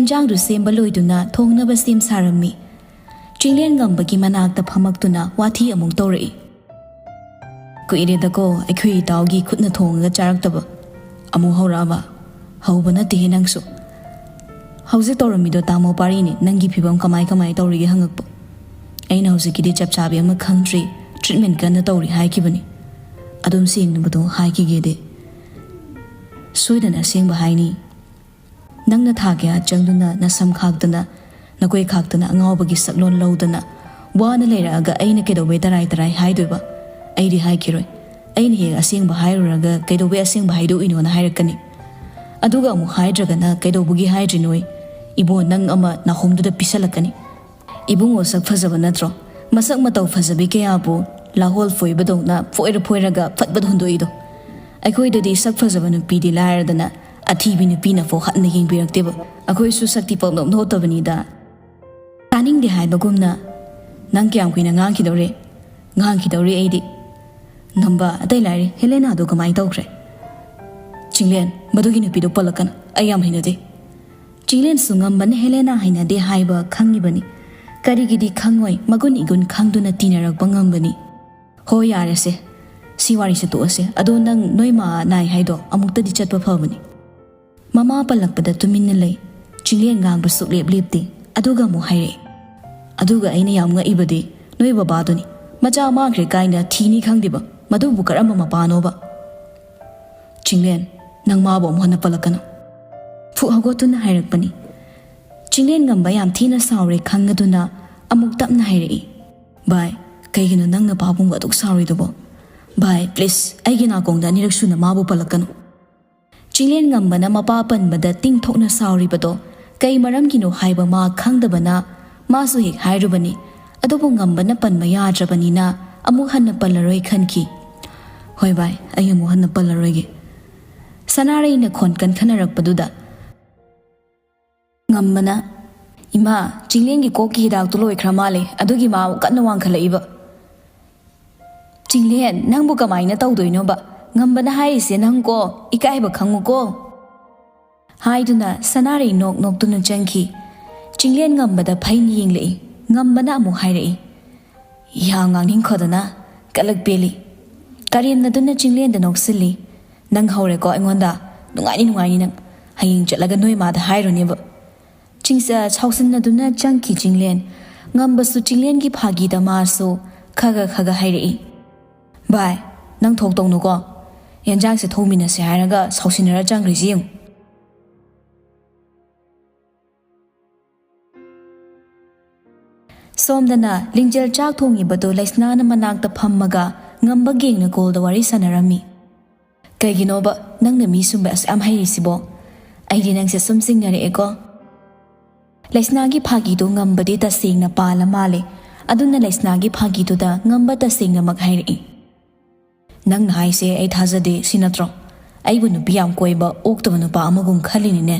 ꯌꯦꯟꯖꯥꯡꯗꯨ ꯁꯦꯝꯕ ꯂꯣꯏꯗꯨꯅ ꯊꯣꯡꯅꯕ ꯁꯦꯝ ꯁꯥꯔꯝꯃꯤ꯫ ꯆꯤꯡꯂꯦꯟ ꯉꯝꯕꯒꯤ ꯃꯅꯥꯛꯇ ꯐꯝꯃꯛꯇꯨꯅ ꯋꯥꯊꯤ ꯑꯃꯨꯛ ꯇꯧꯔꯛꯏ꯫ ꯀꯨꯏꯔꯦꯗꯀꯣ ꯑꯩꯈꯣꯏ ꯏꯇꯥꯎꯒꯤ ꯈꯨꯠꯅ ꯊꯣꯡꯉꯒ ꯆꯥꯔꯛꯇꯕ꯫ ꯑꯃꯨꯛ ꯍꯧꯔꯛꯑꯕ? ꯍꯧꯕ ꯅꯠꯇꯦꯍꯦ ꯅꯪꯁꯨ꯫ ꯍꯧꯖꯤꯛ ꯇꯧꯔꯝꯃꯤꯗꯣ ꯇꯥꯃꯣ ꯄꯥꯔꯤꯅꯤ ꯅꯪꯒꯤ ꯐꯤꯕꯝ ꯀꯃꯥꯏ ꯇꯧꯔꯤꯒꯦ ꯍꯪꯉꯛꯄ꯫ ꯑꯩꯅ ꯍꯧꯖꯤꯛꯀꯤꯗꯤ ꯆꯞ ꯆꯥꯕꯤ ꯑꯃ ꯈꯪꯗ꯭ꯔꯤ, ꯇ꯭ꯔꯤꯠꯃꯦꯟ ꯀꯟꯅ ꯇꯧꯔꯤ ꯍꯥꯏꯈꯤꯕꯅꯤ꯫ ꯑꯗꯨꯝ ꯁꯦꯡꯅꯕꯗꯣ ꯍꯥꯏꯈꯤꯒꯦꯗꯤ꯫ ꯁꯣꯏꯗꯅ ꯑꯁꯦꯡꯕ ꯍꯥꯏꯅꯤ꯫ ꯅꯪꯅ ꯊꯥ ꯀꯌꯥ ꯆꯪꯗꯨꯅ ꯅꯁꯝ ꯈꯥꯛꯇꯅ ꯅꯀꯣꯏ ꯈꯥꯛꯇꯅ ꯑꯉꯥꯎꯕꯒꯤ ꯁꯛꯂꯣꯟ ꯂꯧꯗꯅ ꯋꯥꯅ ꯂꯩꯔꯛꯑꯒ ꯑꯩꯅ ꯀꯩꯗꯧꯕꯩ ꯇꯔꯥꯏ ꯍꯥꯏꯗꯣꯏꯕ? ꯑꯩꯗꯤ ꯍꯥꯏꯈꯤꯔꯣꯏ꯫ ꯑꯩꯅ ꯍꯦꯛ ꯑꯁꯦꯡꯕ ꯍꯥꯏꯔꯨꯔꯒ ꯀꯩꯗꯧꯕꯩ ꯑꯁꯦꯡꯕ ꯍꯥꯏꯗꯣꯛꯏꯅꯣꯅ ꯍꯥꯏꯔꯛꯀꯅꯤ꯫ ꯑꯗꯨꯒ ꯑꯃꯨꯛ ꯍꯥꯏꯗ꯭ꯔꯒꯅ ꯀꯩꯗꯧꯕꯒꯤ ꯍꯥꯏꯗ꯭ꯔꯤꯅꯣꯏ? ꯏꯕꯣ ꯅꯪ ꯑꯃ ꯅꯥꯍꯣꯝꯗꯨꯗ ꯄꯤꯁꯜꯂꯛꯀꯅꯤ꯫ ꯏꯕꯨꯡꯉꯣ ꯁꯛ ꯐꯖꯕ ꯅꯠꯇ꯭ꯔꯣ? ꯃꯁꯛ ꯃꯇꯧ ꯐꯖꯕꯤ ꯀꯌꯥꯕꯨ ꯂꯥꯍꯣꯜ ꯐꯣꯏꯕꯗꯧꯅ ꯐꯣꯏꯔꯒ ꯐꯠꯕꯠ ꯍꯨꯟꯗꯣꯛꯏꯗꯣ꯫ ꯑꯩꯈꯣꯏꯗꯗꯤ ꯁꯛ ꯐꯖꯕ ꯅꯨꯄꯤꯗꯤ ꯂꯥꯏꯔꯗꯅ ꯑꯊꯤꯕꯤ ꯅꯨꯄꯤꯅꯐꯥꯎ ꯍꯟꯅ ꯌꯦꯡꯕꯤꯔꯛꯇꯦꯕ꯫ ꯑꯩꯈꯣꯏꯁꯨ ꯁꯛꯇꯤ ꯄꯪꯅꯣꯞ ꯅꯣꯞꯇꯕꯅꯤꯗ꯫ ꯇꯥꯅꯤꯡꯗꯦ ꯍꯥꯏꯕꯒꯨꯝꯅ ꯅꯪ ꯀꯌꯥꯝ ꯀꯨꯏꯅ ꯉꯥꯡꯈꯤꯗꯧꯔꯦ? ꯉꯥꯡꯈꯤꯗꯧꯔꯦ ꯑꯩꯗꯤ꯫ ꯉꯝꯕ ꯑꯇꯩ ꯂꯥꯏꯔꯤ ꯍꯦꯂꯦꯅꯥꯗꯣ ꯀꯃꯥꯏꯅ ꯇꯧꯈ꯭ꯔꯦ? ꯆꯤꯡꯂꯦꯟ ꯃꯗꯨꯒꯤ ꯅꯨꯄꯤꯗꯣ ꯄꯜꯂꯛꯀꯅꯨ, ꯑꯩ ꯌꯥꯝ ꯍꯩꯅꯗꯦ꯫ ꯆꯤꯡꯂꯦꯟꯁꯨ ꯉꯝꯕꯅ ꯍꯦꯂꯦꯅꯥ ꯍꯩꯅꯗꯦ ꯍꯥꯏꯕ ꯈꯪꯉꯤꯕꯅꯤ꯫ ꯀꯔꯤꯒꯤꯗꯤ ꯈꯪꯉꯣꯏ, ꯃꯒꯨꯟ ꯏꯒꯨꯟ ꯈꯪꯗꯨꯅ ꯇꯤꯟꯅꯔꯛꯄ ꯉꯝꯕꯅꯤ꯫ ꯍꯣꯏ ꯌꯥꯔꯦꯁꯦ, ꯁꯤ ꯋꯥꯔꯤꯁꯦ ꯇꯣꯛꯑꯁꯦ꯫ ꯑꯗꯣ ꯅꯪ ꯅꯣꯏ ꯃꯥ ꯅꯥꯏ ꯍꯥꯏꯗꯣ ꯑꯃꯨꯛꯇꯗꯤ ꯆꯠꯄ ꯐꯕꯅꯤ꯫ ꯃꯃꯥ ꯄꯜꯂꯛꯄꯗ ꯇꯨꯃꯤꯟꯅ ꯂꯩ꯫ ꯆꯤꯡꯂꯦꯟ ꯉꯥꯡꯕ ꯁꯨꯛꯂꯦꯞ ꯂꯦꯞꯇꯦ꯫ ꯑꯗꯨꯒ ꯑꯃꯨꯛ ꯍꯥꯏꯔꯛꯏ꯫ ꯑꯗꯨꯒ ꯑꯩꯅ ꯌꯥꯝ ꯉꯛꯏꯕꯗꯤ ꯅꯣꯏ ꯕꯕꯥꯗꯨꯅꯤ꯫ ꯃꯆꯥ ꯃꯥꯡꯈ꯭ꯔꯦ ꯀꯥꯏꯅ ꯊꯤꯅꯤ ꯈꯪꯗꯦꯕ, ꯃꯗꯨꯕꯨ ꯀꯔꯝꯕ ꯃꯄꯥꯅꯣꯕ? ꯆꯤꯡꯂꯦꯟ ꯅꯪ ꯃꯥꯕꯨ ꯑꯃꯨꯛ ꯍꯟꯅ ꯄꯜꯂꯛꯀꯅꯨ꯫ ꯐꯨꯛ ꯍꯧꯒꯠꯇꯨꯅ ꯍꯥꯏꯔꯛꯄꯅꯤ꯫ ꯆꯤꯡꯂꯦꯟ ꯉꯝꯕ ꯌꯥꯝ ꯊꯤꯅ ꯁꯥꯎꯔꯦ ꯈꯪꯉꯗꯨꯅ ꯑꯃꯨꯛ ꯇꯞꯅ ꯍꯥꯏꯔꯛꯏ꯫ ꯚꯥꯏ ꯀꯩꯒꯤꯅꯣ ꯅꯪꯅ ꯄꯥꯕꯨꯡꯕꯨ ꯑꯗꯨꯛ ꯁꯥꯎꯔꯤꯗꯨꯕꯣ? ꯚꯥꯏ ꯄ꯭ꯂꯤꯖ ꯑꯩꯒꯤ ꯅꯥꯀꯣꯡꯗ ꯑꯅꯤꯔꯛ ꯁꯨꯅ ꯃꯥꯕꯨ ꯄꯜꯂꯛꯀꯅꯨ꯫ ꯆꯤꯡꯂꯦꯟ ꯉꯝꯕꯅ ꯃꯄꯥ ꯄꯟꯕꯗ ꯇꯤꯡꯊꯣꯛꯅ ꯁꯥꯎꯔꯤꯕꯗꯣ ꯀꯩ ꯃꯔꯝꯒꯤꯅꯣ ꯍꯥꯏꯕ ꯃꯥ ꯈꯪꯗꯕꯅ ꯃꯥꯁꯨ ꯍꯦꯛ ꯍꯥꯏꯔꯨꯕꯅꯤ꯫ ꯑꯗꯨꯕꯨ ꯉꯝꯕꯅ ꯄꯟꯕ ꯌꯥꯗ꯭ꯔꯕꯅꯤꯅ ꯑꯃꯨꯛ ꯍꯟꯅ ꯄꯜꯂꯔꯣꯏ ꯈꯟꯈꯤ꯫ ꯍꯣꯏ ꯚꯥꯏ ꯑꯩ ꯑꯃꯨꯛ ꯍꯟꯅ ꯄꯜꯂꯔꯣꯏꯒꯦ꯫ ꯁꯅꯥꯔꯩꯅ ꯈꯣꯟ ꯀꯟꯈꯠꯅꯔꯛꯄꯗꯨꯗ ꯉꯝꯕꯅ ꯏꯃꯥ ꯆꯤꯡꯂꯦꯟꯒꯤ ꯀꯣꯛꯀꯤ ꯍꯤꯗꯥꯛꯇꯨ ꯂꯣꯏꯈ꯭ꯔ ꯃꯥꯜꯂꯦ, ꯑꯗꯨꯒꯤ ꯃꯥ ꯀꯟꯅ ꯋꯥꯡꯈꯠꯂꯛꯏꯕ꯫ ꯆꯤꯡꯂꯦꯟ ꯅꯪꯕꯨ ꯀꯃꯥꯏꯅ ꯇꯧꯗꯣꯏꯅꯣꯕ? ꯉꯝꯕꯅ ꯍꯥꯏꯔꯤꯁꯦ ꯅꯪꯀꯣ ꯏꯀꯥꯏꯕ ꯈꯪꯉꯨꯀꯣ ꯍꯥꯏꯗꯨꯅ ꯁꯅꯥꯔꯩ ꯅꯣꯛ ꯅꯣꯛꯇꯨꯅ ꯆꯪꯈꯤ꯫ ꯆꯤꯡꯂꯦꯟ ꯉꯝꯕꯗ ꯐꯩꯅ ꯌꯦꯡꯂꯛꯏ꯫ ꯉꯝꯕꯅ ꯑꯃꯨꯛ ꯍꯥꯏꯔꯛꯏ꯫ ꯌꯥꯝ ꯉꯥꯡꯅꯤꯡꯈꯣꯗꯅ ꯀꯂꯛ ꯄꯦꯜꯂꯤ꯫ ꯀꯔꯦꯝꯅꯗꯨꯅ ꯆꯤꯡꯂꯦꯟꯗ ꯅꯣꯛꯁꯤꯜꯂꯤ꯫ ꯅꯪ ꯍꯧꯔꯦꯀꯣ ꯑꯩꯉꯣꯟꯗ꯫ ꯅꯨꯡꯉꯥꯏꯅꯤ ꯅꯪ ꯍꯌꯦꯡ ꯆꯠꯂꯒ ꯅꯣꯏ ꯃꯥꯗ ꯍꯥꯏꯔꯨꯅꯦꯕ꯫ ꯁꯥꯎꯁꯤꯟꯅꯗꯨꯅ ꯆꯪꯈꯤ ꯆꯤꯡꯂꯦꯟ꯫ ꯉꯝꯕꯁꯨ ꯆꯤꯡꯂꯦꯟꯒꯤ ꯐꯥꯒꯤꯗ ꯃꯥꯁꯨ ꯈꯒ ꯍꯥꯏꯔꯛꯏ꯫ ꯚꯥꯏ ꯅꯪ ꯊꯣꯛꯇꯧꯅꯨꯀꯣ, ꯌꯦꯟꯖꯥꯡꯁꯦ ꯊꯣꯡꯃꯤꯟꯅꯁꯦ ꯍꯥꯏꯔꯒ ꯁꯥꯎꯁꯤꯟꯅꯔ ꯆꯪꯈ꯭ꯔꯤꯁꯤ ꯌꯦꯡꯉꯨ꯫ ꯁꯣꯝꯗꯅ ꯂꯤꯡꯖꯦꯜ ꯆꯥꯛ ꯊꯣꯡꯉꯤꯕꯗꯣ ꯂꯩꯁꯅꯥꯅ ꯃꯅꯥꯛꯇ ꯐꯝꯃꯒ ꯉꯝꯕ ꯒꯦꯡꯅ ꯀꯣꯜꯗ ꯋꯥꯔꯤ ꯁꯥꯟꯅꯔꯝꯃꯤ꯫ ꯀꯩꯒꯤꯅꯣꯕ ꯅꯪꯅ ꯃꯤ ꯁꯨꯝꯕ ꯑꯁ ꯌꯥꯝ ꯍꯩꯔꯤꯁꯤꯕꯣ? ꯑꯩꯗꯤ ꯅꯪꯁꯦ ꯁꯨꯝ ꯆꯤꯡꯅꯔꯛꯑꯦꯀꯣ꯫ ꯂꯩꯁꯅꯥꯒꯤ ꯐꯥꯒꯤꯗꯣ ꯉꯝꯕꯗꯤ ꯇꯁꯦꯡꯅ ꯄꯥꯜꯂ ꯃꯥꯜꯂꯦ꯫ ꯑꯗꯨꯅ ꯂꯩꯁꯅꯥꯒꯤ ꯐꯥꯒꯤꯗꯨꯗ ꯉꯝꯕ ꯇꯁꯦꯡꯅꯃꯛ ꯍꯥꯏꯔꯛꯏ꯫ ꯅꯪꯅ ꯍꯥꯏꯁꯦ ꯑꯩ ꯊꯥꯖꯗꯦ ꯁꯤ ꯅꯠꯇ꯭ꯔꯣ? ꯑꯩꯕꯨ ꯅꯨꯄꯤ ꯌꯥꯝ ꯀꯣꯏꯕ ꯑꯣꯛꯇꯕ ꯅꯨꯄꯥ ꯑꯃꯒꯨꯝ ꯈꯜꯂꯤꯅꯤꯅꯦ꯫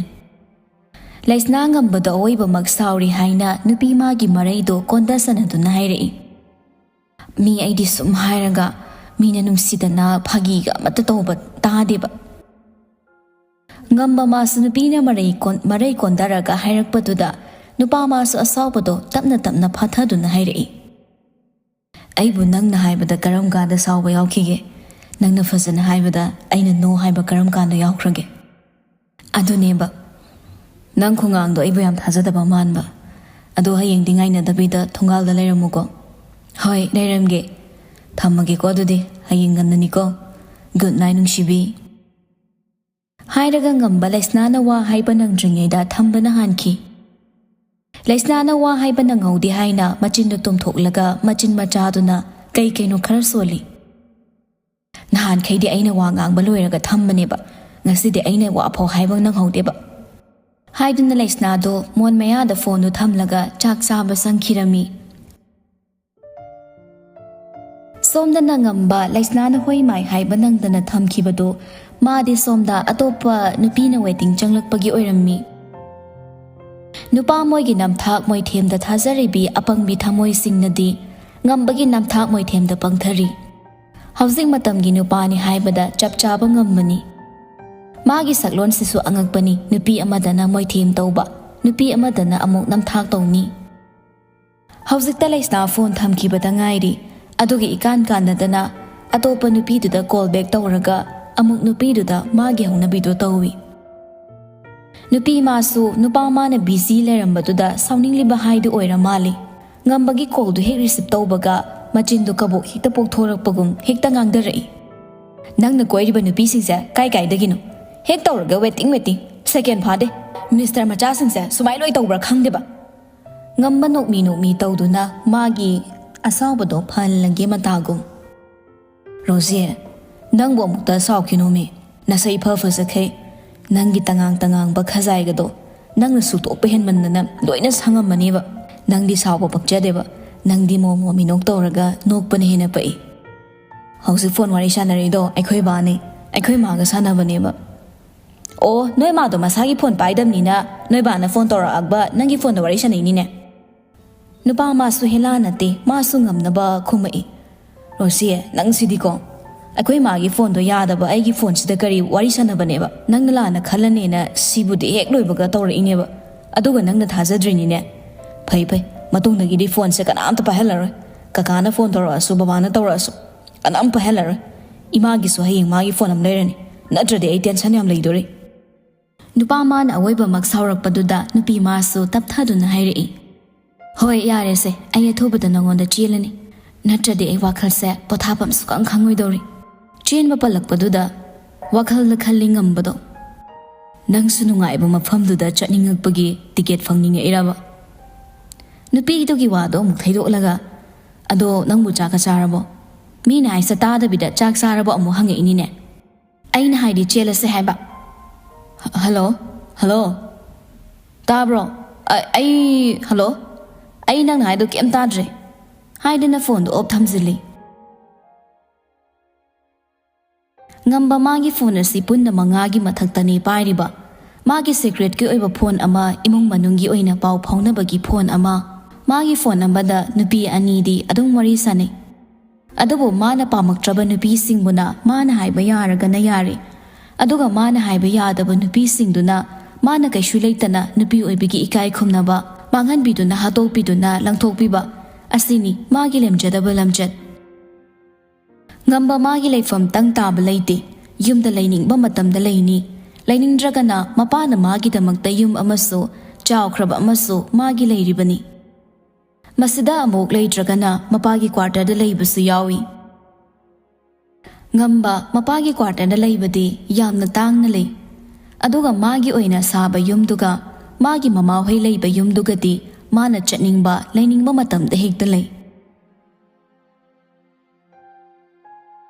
ꯂꯩꯁꯅꯥ ꯉꯝꯕꯗ ꯑꯋꯣꯏꯕꯃꯛ ꯁꯥꯎꯔꯤ ꯍꯥꯏꯅ ꯅꯨꯄꯤ ꯃꯥꯒꯤ ꯃꯔꯩꯗꯣ ꯀꯣꯟꯊꯁꯅꯗꯨꯅ ꯍꯥꯏꯔꯛꯏ꯫ ꯃꯤ ꯑꯩꯗꯤ ꯁꯨꯝ ꯍꯥꯏꯔꯒ ꯃꯤꯅ ꯅꯨꯡꯁꯤꯗꯅ ꯐꯥꯒꯤꯒ ꯑꯃꯠꯇ ꯇꯧꯕ ꯇꯥꯗꯦꯕ꯫ ꯉꯝꯕ ꯃꯥꯁꯨ ꯅꯨꯄꯤꯅ ꯃꯔꯩ ꯀꯣꯟꯊꯔꯒ ꯍꯥꯏꯔꯛꯄꯗꯨꯗ ꯅꯨꯄꯥ ꯃꯥꯁꯨ ꯑꯁꯥꯎꯕꯗꯣ ꯇꯞꯅ ꯐꯥꯊꯗꯨꯅ ꯍꯥꯏꯔꯛꯏ꯫ ꯑꯩꯕꯨ ꯅꯪꯅ ꯍꯥꯏꯕꯗ ꯀꯔꯝ ꯀꯥꯟꯗ ꯁꯥꯎꯕ ꯌꯥꯎꯈꯤꯒꯦ? ꯅꯪꯅ ꯐꯖꯅ ꯍꯥꯏꯕꯗ ꯑꯩꯅ ꯅꯣ ꯍꯥꯏꯕ ꯀꯔꯝ ꯀꯥꯟꯗ ꯌꯥꯎꯈ꯭ꯔꯒꯦ? ꯑꯗꯨꯅꯦꯕ ꯅꯪ ꯈꯨꯉꯥꯡꯗꯣ ꯑꯩꯕꯨ ꯌꯥꯝ ꯊꯥꯖꯗꯕ ꯃꯥꯟꯕ꯫ ꯑꯗꯣ ꯍꯌꯦꯡꯗꯤ ꯉꯥꯏꯅꯗꯕꯤꯗ ꯊꯣꯡꯒꯥꯜꯗ ꯂꯩꯔꯝꯃꯨꯀꯣ꯫ ꯍꯣꯏ ꯂꯩꯔꯝꯒꯦ꯫ ꯊꯝꯃꯒꯦꯀꯣ ꯑꯗꯨꯗꯤ ꯍꯌꯦꯡ ꯉꯟꯅꯅꯤꯀꯣ꯫ ꯒꯨꯗ ꯅꯥꯏꯠ ꯅꯨꯡꯁꯤꯕꯤ꯫ ꯍꯥꯏꯔꯒ ꯉꯝꯕ ꯂꯩꯁꯅꯥꯅ ꯋꯥ ꯍꯥꯏꯕ ꯅꯪꯗ꯭ꯔꯤꯉꯩꯗ ꯊꯝꯕꯅ ꯍꯥꯟꯈꯤ꯫ ꯂꯩꯁꯅꯥꯅ ꯋꯥ ꯍꯥꯏꯕ ꯅꯪꯍꯧꯗꯦ ꯍꯥꯏꯅ ꯃꯆꯤꯟꯗꯨ ꯇꯨꯝꯊꯣꯛꯂꯒ ꯃꯆꯤꯟ ꯃꯆꯥꯗꯨꯅ ꯀꯩꯅꯣ ꯈꯔ ꯁꯣꯜꯂꯤ꯫ ꯅꯍꯥꯟꯈꯩꯗꯤ ꯑꯩꯅ ꯋꯥ ꯉꯥꯡꯕ ꯂꯣꯏꯔꯒ ꯊꯝꯕꯅꯦꯕ, ꯉꯁꯤꯗꯤ ꯑꯩꯅ ꯋꯥꯐꯥꯎ ꯍꯥꯏꯕ ꯅꯪꯍꯧꯗꯦꯕ ꯍꯥꯏꯗꯨꯅ ꯂꯩꯁꯅꯥꯗꯣ ꯃꯣꯟ ꯃꯌꯥꯗ ꯐꯣꯟꯗꯨ ꯊꯝꯂꯒ ꯆꯥꯛ ꯆꯥꯕ ꯆꯪꯈꯤꯔꯝꯃꯤ꯫ ꯁꯣꯝꯗꯅ ꯉꯝꯕ ꯂꯩꯁꯅꯥꯅ ꯍꯣꯏ ꯃꯥꯏ ꯍꯥꯏꯕ ꯅꯪꯗꯅ ꯊꯝꯈꯤꯕꯗꯣ ꯃꯥꯗꯤ ꯁꯣꯝꯗ ꯑꯇꯣꯞꯄ ꯅꯨꯄꯤꯅ ꯋꯦꯇꯤꯡ ꯆꯪꯂꯛꯄꯒꯤ ꯑꯣꯏꯔꯝꯃꯤ꯫ ꯅꯨꯄꯥ ꯃꯣꯏꯒꯤ ꯅꯝꯊꯥꯛ ꯃꯣꯏꯊꯦꯝꯗ ꯊꯥꯖꯔꯤꯕꯤ ꯑꯄꯪꯕꯤ ꯊꯃꯣꯏꯁꯤꯡꯅꯗꯤ ꯉꯝꯕꯒꯤ ꯅꯝꯊꯥꯛ ꯃꯣꯏꯊꯦꯝꯗ ꯄꯪꯊꯔꯤ꯫ ꯍꯧꯖꯤꯛ ꯃꯇꯝꯒꯤ ꯅꯨꯄꯥꯅꯤ ꯍꯥꯏꯕꯗ ꯆꯞ ꯆꯥꯕ ꯉꯝꯕꯅꯤ꯫ ꯃꯥꯒꯤ ꯁꯛꯂꯣꯟꯁꯤꯁꯨ ꯑꯉꯛꯄꯅꯤ꯫ ꯅꯨꯄꯤ ꯑꯃꯗꯅ ꯃꯣꯏꯊꯦꯝ ꯇꯧꯕ, ꯅꯨꯄꯤ ꯑꯃꯗꯅ ꯑꯃꯨꯛ ꯅꯝꯊꯥꯛ ꯇꯧꯅꯤ ꯍꯧꯖꯤꯛꯇ ꯂꯩꯁꯅꯥ ꯐꯣꯟ ꯊꯝꯈꯤꯕꯗ ꯉꯥꯏꯔꯤ ꯑꯗꯨꯒꯤ ꯏꯀꯥꯟ ꯀꯥꯟꯅꯗꯅ ꯑꯇꯣꯞꯄ ꯅꯨꯄꯤꯗꯨꯗ ꯀꯣꯜ ꯕꯦꯛ ꯇꯧꯔꯒ ꯑꯃꯨꯛ ꯅꯨꯄꯤꯗꯨꯗ ꯃꯥꯒꯤ ꯍꯧꯅꯕꯤꯗꯣ ꯇꯧꯏ ꯅꯨꯄꯤ ꯃꯥꯁꯨ ꯅꯨꯄꯥ ꯃꯥꯅ ꯕꯤꯖꯤ ꯂꯩꯔꯝꯕꯗꯨꯗ ꯁꯥꯎꯅꯤꯡꯂꯤꯕ ꯍꯥꯏꯗꯨ ꯑꯣꯏꯔ ꯃꯥꯜꯂꯤ ꯉꯝꯕꯒꯤ ꯀꯣꯜꯗꯨ ꯍꯦꯛ ꯔꯤꯁꯤꯞ ꯇꯧꯕꯒ ꯃꯆꯤꯟꯗꯨ ꯀꯕꯣꯛ ꯍꯦꯛꯇ ꯄꯣꯛꯊꯣꯔꯛꯄꯒꯨꯝ ꯍꯦꯛꯇ ꯉꯥꯡꯊꯔꯛꯏ ꯅꯪꯅ ꯀꯣꯏꯔꯤꯕ ꯅꯨꯄꯤꯁꯤꯡꯁꯦ ꯀꯥꯏꯗꯒꯤꯅꯣ ꯍꯦꯛ ꯇꯧꯔꯒ ꯋꯦꯇꯤꯡ ꯁꯦꯀꯦꯟ ꯐꯥꯗꯦ ꯃꯤꯁꯇꯔ ꯃꯆꯥꯁꯤꯡꯁꯦ ꯁꯨꯃꯥꯏ ꯂꯣꯏ ꯇꯧꯕ꯭ꯔꯥ ꯈꯪꯗꯦꯕ ꯉꯝꯕ ꯅꯣꯛꯃꯤ ꯇꯧꯗꯨꯅ ꯃꯥꯒꯤ ꯑꯁꯥꯎꯕꯗꯣ ꯐꯍꯜꯂꯒꯦ ꯃꯇꯥꯒꯨꯝ ꯔꯣꯖꯤꯌꯦ ꯅꯪꯕꯨ ꯑꯃꯨꯛꯇ ꯁꯥꯎꯈꯤꯅꯣꯃꯤ ꯅꯁꯩ ꯐꯖꯈꯩ ꯅꯪꯒꯤ ꯇꯉꯥꯡꯕ ꯈꯖꯥꯏꯒꯗꯣ ꯅꯪꯅ ꯁꯨꯇꯣꯛꯄ ꯍꯦꯟꯃꯟꯗꯅ ꯂꯣꯏꯅ ꯁꯪꯉꯝꯃꯅꯦꯕ ꯅꯪꯗꯤ ꯁꯥꯎꯕ ꯄꯛꯆꯗꯦꯕ ꯅꯪꯗꯤ ꯃꯣꯃꯤꯅꯣꯛ ꯇꯧꯔꯒ ꯅꯣꯛꯄꯅ ꯍꯦꯟꯅ ꯄꯛꯏ ꯍꯧꯖꯤꯛ ꯐꯣꯟ ꯋꯥꯔꯤ ꯁꯥꯟꯅꯔꯤꯗꯣ ꯑꯩꯈꯣꯏ ꯕꯥꯅꯤ ꯑꯩꯈꯣꯏ ꯃꯥꯒ ꯁꯥꯟꯅꯕꯅꯦꯕ ꯑꯣ ꯅꯣꯏ ꯃꯥꯗꯣ ꯃꯁꯥꯒꯤ ꯐꯣꯟ ꯄꯥꯏꯗꯕꯅꯤꯅ ꯅꯣꯏ ꯕꯥꯅ ꯐꯣꯟ ꯇꯧꯔꯛꯑꯒ ꯅꯪꯒꯤ ꯐꯣꯟꯗ ꯋꯥꯔꯤ ꯁꯥꯟꯅꯩꯅꯤꯅꯦ ꯅꯨꯄꯥ ꯃꯥꯁꯨ ꯍꯦꯂꯥ ꯅꯠꯇꯦ ꯃꯥꯁꯨ ꯉꯝꯅꯕ ꯈꯨꯝꯃꯛꯏ ꯔꯣꯁꯤꯌꯦ ꯅꯪꯁꯤꯗꯤꯀꯣ ꯑꯩꯈꯣꯏ ꯃꯥꯒꯤ ꯐꯣꯟꯗꯣ ꯌꯥꯗꯕ ꯑꯩꯒꯤ ꯐꯣꯟꯁꯤꯗ ꯀꯔꯤ ꯋꯥꯔꯤ ꯁꯥꯟꯅꯕꯅꯦꯕ ꯅꯪꯅ ꯂꯥꯟꯅ ꯈꯜꯂꯅꯦꯅ ꯁꯤꯕꯨꯗꯤ ꯍꯦꯛ ꯂꯣꯏꯕꯒ ꯇꯧꯔꯛꯏꯅꯦꯕ ꯑꯗꯨꯒ ꯅꯪꯅ ꯊꯥꯖꯗ꯭ꯔꯤꯅꯤꯅꯦ ꯐꯩ ꯃꯇꯨꯡꯗꯒꯤꯗꯤ ꯐꯣꯟꯁꯦ ꯀꯅꯥꯝꯇ ꯄꯥꯏꯍꯜꯂꯔꯣꯏ ꯀꯀꯥꯅ ꯐꯣꯟ ꯇꯧꯔꯛꯑꯁꯨ ꯕꯕꯥꯅ ꯇꯧꯔꯛꯑꯁꯨ ꯀꯅꯥꯝ ꯄꯥꯏꯍꯜꯂꯔꯣꯏ ꯏꯃꯥꯒꯤꯁꯨ ꯍꯌꯦꯡ ꯃꯥꯒꯤ ꯐꯣꯟ ꯑꯃ ꯂꯩꯔꯅꯤ ꯅꯠꯇ꯭ꯔꯗꯤ ꯑꯩ ꯇꯦꯟꯁꯟ ꯌꯥꯝ ꯂꯩꯗꯣꯔꯤ ꯅꯨꯄꯥ ꯃꯥꯅ ꯑꯋꯣꯏꯕꯃꯛ ꯁꯥꯎꯔꯛꯄꯗꯨꯗ ꯅꯨꯄꯤ ꯃꯥꯁꯨ ꯇꯞꯊꯗꯨꯅ ꯍꯥꯏꯔꯛꯏ ꯍꯣꯏ ꯌꯥꯔꯦꯁꯦ ꯑꯩ ꯑꯊꯨꯕꯗ ꯅꯉꯣꯟꯗ ꯆꯦꯜꯂꯅꯤ ꯅꯠꯇ꯭ꯔꯗꯤ ꯑꯩ ꯋꯥꯈꯜꯁꯦ ꯄꯣꯊꯥꯐꯝ ꯁꯨꯈꯪ ꯈꯪꯉꯣꯏꯗꯧꯔꯤ ꯆꯦꯟꯕ ꯄꯜꯂꯛꯄꯗꯨꯗ ꯋꯥꯈꯜꯗ ꯈꯜꯂꯤ ꯉꯝꯕꯗꯣ ꯅꯪꯁꯨ ꯅꯨꯡꯉꯥꯏꯕ ꯃꯐꯝꯗꯨꯗ ꯆꯠꯅꯤꯡꯉꯛꯄꯒꯤ ꯇꯤꯀꯦꯠ ꯐꯪꯅꯤꯡꯉꯛꯏꯔꯕ ꯅꯨꯄꯤꯗꯨꯒꯤ ꯋꯥꯗꯣ ꯑꯃꯨꯛ ꯊꯩꯗꯣꯛꯂꯒ ꯑꯗꯣ ꯅꯪꯕꯨ ꯆꯥꯛꯀ ꯆꯥꯔꯕꯣ ꯃꯤꯅ ꯍꯥꯏꯁꯦ ꯇꯥꯗꯕꯤꯗ ꯆꯥꯛ ꯆꯥꯔꯕꯣ ꯑꯃꯨꯛ ꯍꯪꯉꯛꯏꯅꯤꯅꯦ ꯑꯩꯅ ꯍꯥꯏꯗꯤ ꯆꯦꯜꯂꯁꯦ ꯍꯥꯏꯕ ꯍꯜꯂꯣ ꯇꯥꯕ꯭ꯔꯣ ꯍꯜꯂꯣ ꯑꯩ ꯅꯪꯅ ꯍꯥꯏꯗꯣ ꯀꯩꯝ ꯇꯥꯗ꯭ꯔꯦ ꯍꯥꯏꯗꯅ ꯐꯣꯟꯗꯣ ꯑꯣꯐ ꯊꯝꯖꯤꯜꯂꯤ ꯉꯝꯕ ꯃꯥꯒꯤ ꯐꯣꯟ ꯑꯁꯤ ꯄꯨꯟꯅ 5ꯒꯤ ꯃꯊꯛꯇꯅꯤ ꯄꯥꯏꯔꯤꯕ ꯃꯥꯒꯤ ꯁꯤꯀ꯭ꯔꯦꯠꯀꯤ ꯑꯣꯏꯕ ꯐꯣꯟ ꯑꯃ ꯏꯃꯨꯡ ꯃꯅꯨꯡꯒꯤ ꯑꯣꯏꯅ ꯄꯥꯎ ꯐꯥꯎꯅꯕꯒꯤ ꯐꯣꯟ ꯑꯃ ꯃꯥꯒꯤ ꯐꯣꯟ ꯑꯃꯗ ꯅꯨꯄꯤ 2ꯗꯤ ꯑꯗꯨꯝ ꯋꯥꯔꯤ ꯁꯥꯟꯅꯩ ꯑꯗꯨꯕꯨ ꯃꯥꯅ ꯄꯥꯝꯃꯛꯇ꯭ꯔꯕ ꯅꯨꯄꯤꯁꯤꯡꯕꯨꯅ ꯃꯥꯅ ꯍꯥꯏꯕ ꯌꯥꯔꯒꯅ ꯌꯥꯔꯦ ꯑꯗꯨꯒ ꯃꯥꯅ ꯍꯥꯏꯕ ꯌꯥꯗꯕ ꯅꯨꯄꯤꯁꯤꯡꯗꯨꯅ ꯃꯥꯅ ꯀꯩꯁꯨ ꯂꯩꯇꯅ ꯅꯨꯄꯤ ꯑꯣꯏꯕꯒꯤ ꯏꯀꯥꯏ ꯈꯨꯝꯅꯕ ꯃꯥꯡꯍꯟꯕꯤꯗꯨꯅ ꯍꯥꯠꯇꯣꯛꯄꯤꯗꯨꯅ ꯂꯪꯊꯣꯛꯄꯤꯕ ꯑꯁꯤꯅꯤ ꯃꯥꯒꯤ ꯂꯦꯝꯖꯗꯕ ꯂꯝꯆꯠ ꯉꯝꯕ ꯃꯥꯒꯤ ꯂꯩꯐꯝ ꯇꯪ ꯇꯥꯕ ꯂꯩꯇꯦ ꯌꯨꯝꯗ ꯂꯩꯅꯤꯡꯕ ꯃꯇꯝꯗ ꯂꯩꯅꯤ ꯂꯩꯅꯤꯡꯗ꯭ꯔꯒꯅ ꯃꯄꯥꯅ ꯃꯥꯒꯤꯗꯃꯛꯇ ꯌꯨꯝ ꯑꯃꯁꯨ ꯆꯥꯎꯈ꯭ꯔꯕ ꯑꯃꯁꯨ ꯃꯥꯒꯤ ꯂꯩꯔꯤꯕꯅꯤ ꯃꯁꯤꯗ ꯑꯃꯨꯛ ꯂꯩꯇ꯭ꯔꯒꯅ ꯃꯄꯥꯒꯤ ꯀ꯭ꯋꯥꯔꯇꯔꯗ ꯂꯩꯕꯁꯨ ꯌꯥꯎꯏ ꯉꯝꯕ ꯃꯄꯥꯒꯤ ꯀ꯭ꯋꯥꯔꯇꯔꯗ ꯂꯩꯕꯗꯤ ꯌꯥꯝꯅ ꯇꯥꯡꯅ ꯂꯩ ꯑꯗꯨꯒ ꯃꯥꯒꯤ ꯑꯣꯏꯅ ꯁꯥꯕ ꯌꯨꯝꯗꯨꯒ ꯃꯥꯒꯤ ꯃꯃꯥꯍꯣꯏ ꯂꯩꯕ ꯌꯨꯝꯗꯨꯒꯗꯤ ꯃꯥꯅ ꯆꯠꯅꯤꯡꯕ ꯂꯩꯅꯤꯡꯕ ꯃꯇꯝꯗ ꯍꯦꯛꯇ ꯂꯩ